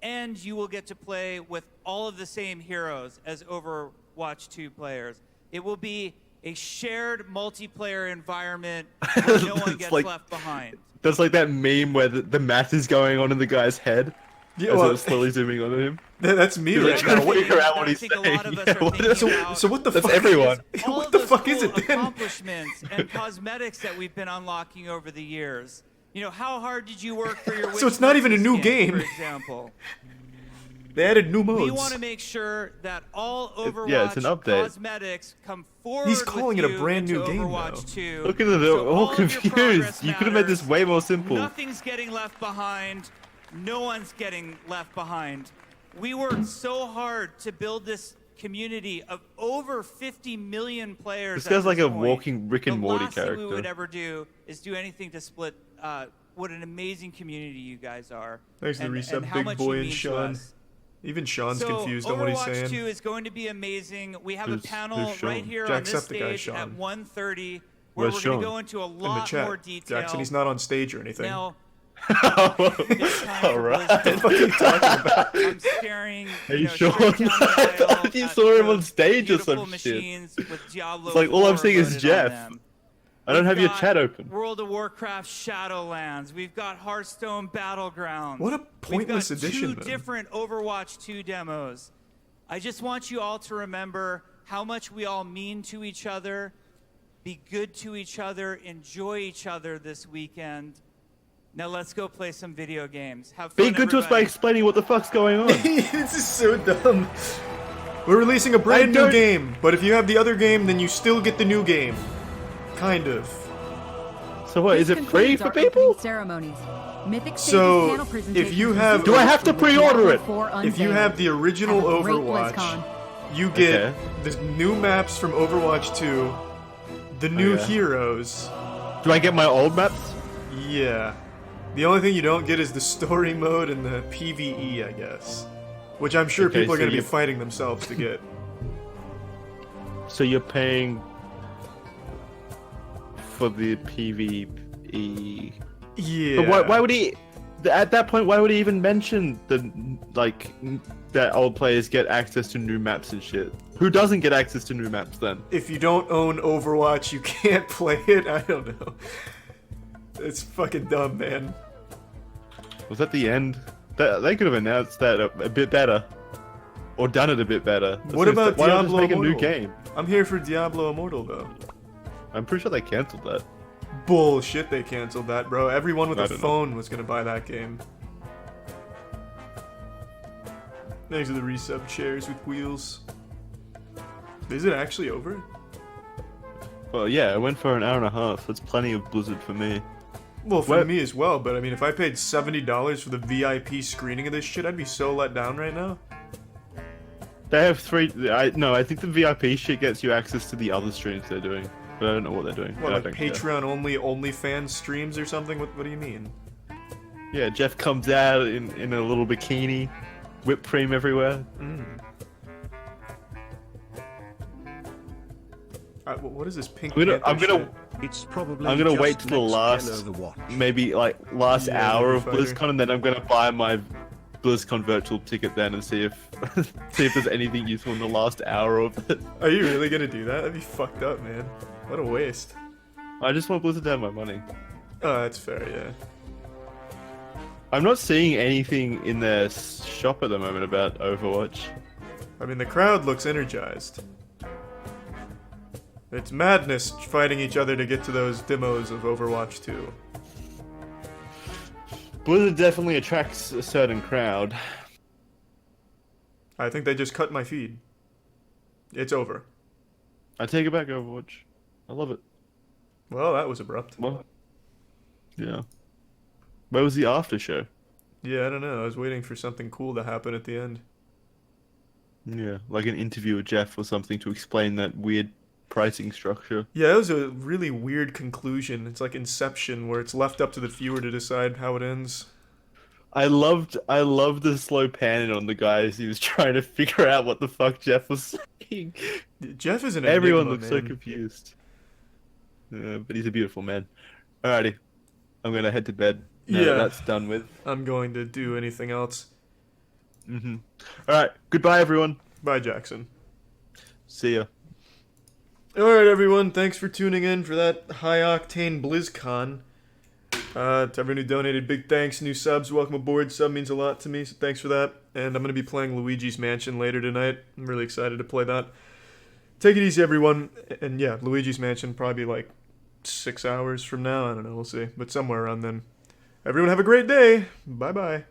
And you will get to play with all of the same heroes as Overwatch 2 players. It will be a shared multiplayer environment where no one It's gets like- left behind. That's like that meme where the math is going on in the guy's head. Yeah, as well- it's slowly zooming on him. That's me He's right like trying now. to What- figure out what I he's think a saying. lot of us Yeah, are what thinking is- about So what the That's fuck? everyone. all What of the those fuck is cool it then? accomplishments and cosmetics that we've been unlocking over the years. You know, how hard did you work for your So it's not even a Witch new skin, game. for example? They added new We modes. want to make sure that all Overwatch yeah, it's an update. cosmetics come forward. He's calling with it a you brand new into game, Overwatch though. 2. Look at it, they're So all of your confused. progress You could have made this matters. way more simple. Nothing's getting left behind. No one's getting left behind. We worked so hard to build this community of over 50 million players. This guy's at like this a point. walking Rick and The Morty last thing we character. would ever do is do anything to split what an amazing community you guys are. Thanks to the and resub, how Big much Boy you and mean to Sean. us. Even Sean's So confused on what he's Overwatch saying. 2 is going to be amazing. We have Who's- a panel who's Sean? right here on this Jacksepticeye stage at Sean. 1:30 where Where's we're going to Sean? go into a In the lot chat. more detail. Jackson, he's not on stage or anything. Now, All right. What the fuck are you talking about? I'm staring. Hey, you know, Sean. straight down the I aisle thought you at saw him those on stage or beautiful some shit. machines with Diablo It's like all I'm 4 seeing is loaded on Jeff. them. I don't We've have your got chat open. World of Warcraft Shadowlands. We've got Hearthstone Battlegrounds. What a pointless We've got addition, two then. different Overwatch 2 demos. I just want you all to remember how much we all mean to each other, be good to each other, enjoy each other this weekend. Now let's go play some video games. Have fun, Be good to us by everybody. explaining what the fuck's going on. This is so dumb. We're releasing a brand new game, but if you have the other game, then you still get the new game. Kind of. So what, is it free for people? Ceremonies. Mythic So, if you have... Do I have to pre-order it? If you have the original Have a great Overwatch, BlizzCon. you get Okay. the new maps from Overwatch 2, the new yeah. heroes. Do I get my old maps? Yeah. The only thing you don't get is the story mode and the PvE, I guess. Which I'm sure Okay, people are so going to be you- fighting themselves to get. So you're paying for the PvE. Yeah. But why would he? At that point, why would he even mention that old players get access to new maps and shit? Who doesn't get access to new maps then? If you don't own Overwatch, you can't play it? I don't know. It's fucking dumb, man. Was that the end? They could have announced that a bit better, or done it a bit better. What about why not just Diablo make Immortal? a new game? I'm here for Diablo Immortal, though. I'm pretty sure they cancelled that. Bullshit, they canceled that, bro. Everyone with I a don't know. phone was gonna buy that game. Thanks to the resub chairs with wheels. Is it actually over? Well, yeah, it went for an hour and a half. That's plenty of Blizzard for me. Well, for What? me as well, but I mean, if I paid $70 for the VIP screening of this shit, I'd be so let down right now. They have three. I think the VIP shit gets you access to the other streams they're doing, but I don't know what they're doing. What, I like don't care. Patreon only OnlyFans streams or something? What do you mean? Yeah, Jeff comes out in a little bikini, whipped cream everywhere. What is this pink? I'm Panther gonna shit? It's probably I'm gonna just wait till the next last, gen Overwatch. maybe like last Yeah, hour of Fighter. BlizzCon, and then I'm gonna buy my BlizzCon virtual ticket then and see if there's anything useful in the last hour of it. Are you really gonna do that? That'd be fucked up, man. What a waste. I just want Blizzard to have my money. Oh, that's fair, yeah. I'm not seeing anything in their shop at the moment about Overwatch. I mean, the crowd looks energized. It's madness fighting each other to get to those demos of Overwatch 2. Blizzard definitely attracts a certain crowd. I think they just cut my feed. It's over. I take it back, Overwatch. I love it. Well, that was abrupt. Well, yeah. Where was the after show? Yeah, I don't know. I was waiting for something cool to happen at the end. Yeah, like an interview with Jeff or something to explain that weird pricing structure. Yeah, that was a really weird conclusion. It's like Inception, where it's left up to the viewer to decide how it ends. I loved the slow pan on the guy as he was trying to figure out what the fuck Jeff was saying. Jeff is an Everyone enigma, looks so man. confused. But he's a beautiful man. Alrighty, I'm gonna head to bed. Now that that's done with. I'm going to do anything else. Alright, goodbye everyone. Bye, Jackson. See ya. Alright, everyone. Thanks for tuning in for that high-octane BlizzCon. To everyone who donated, big thanks. New subs, welcome aboard. Sub means a lot to me, so thanks for that. And I'm going to be playing Luigi's Mansion later tonight. I'm really excited to play that. Take it easy, everyone. And yeah, Luigi's Mansion probably like 6 hours from now. I don't know, we'll see. But somewhere around then. Everyone have a great day. Bye-bye.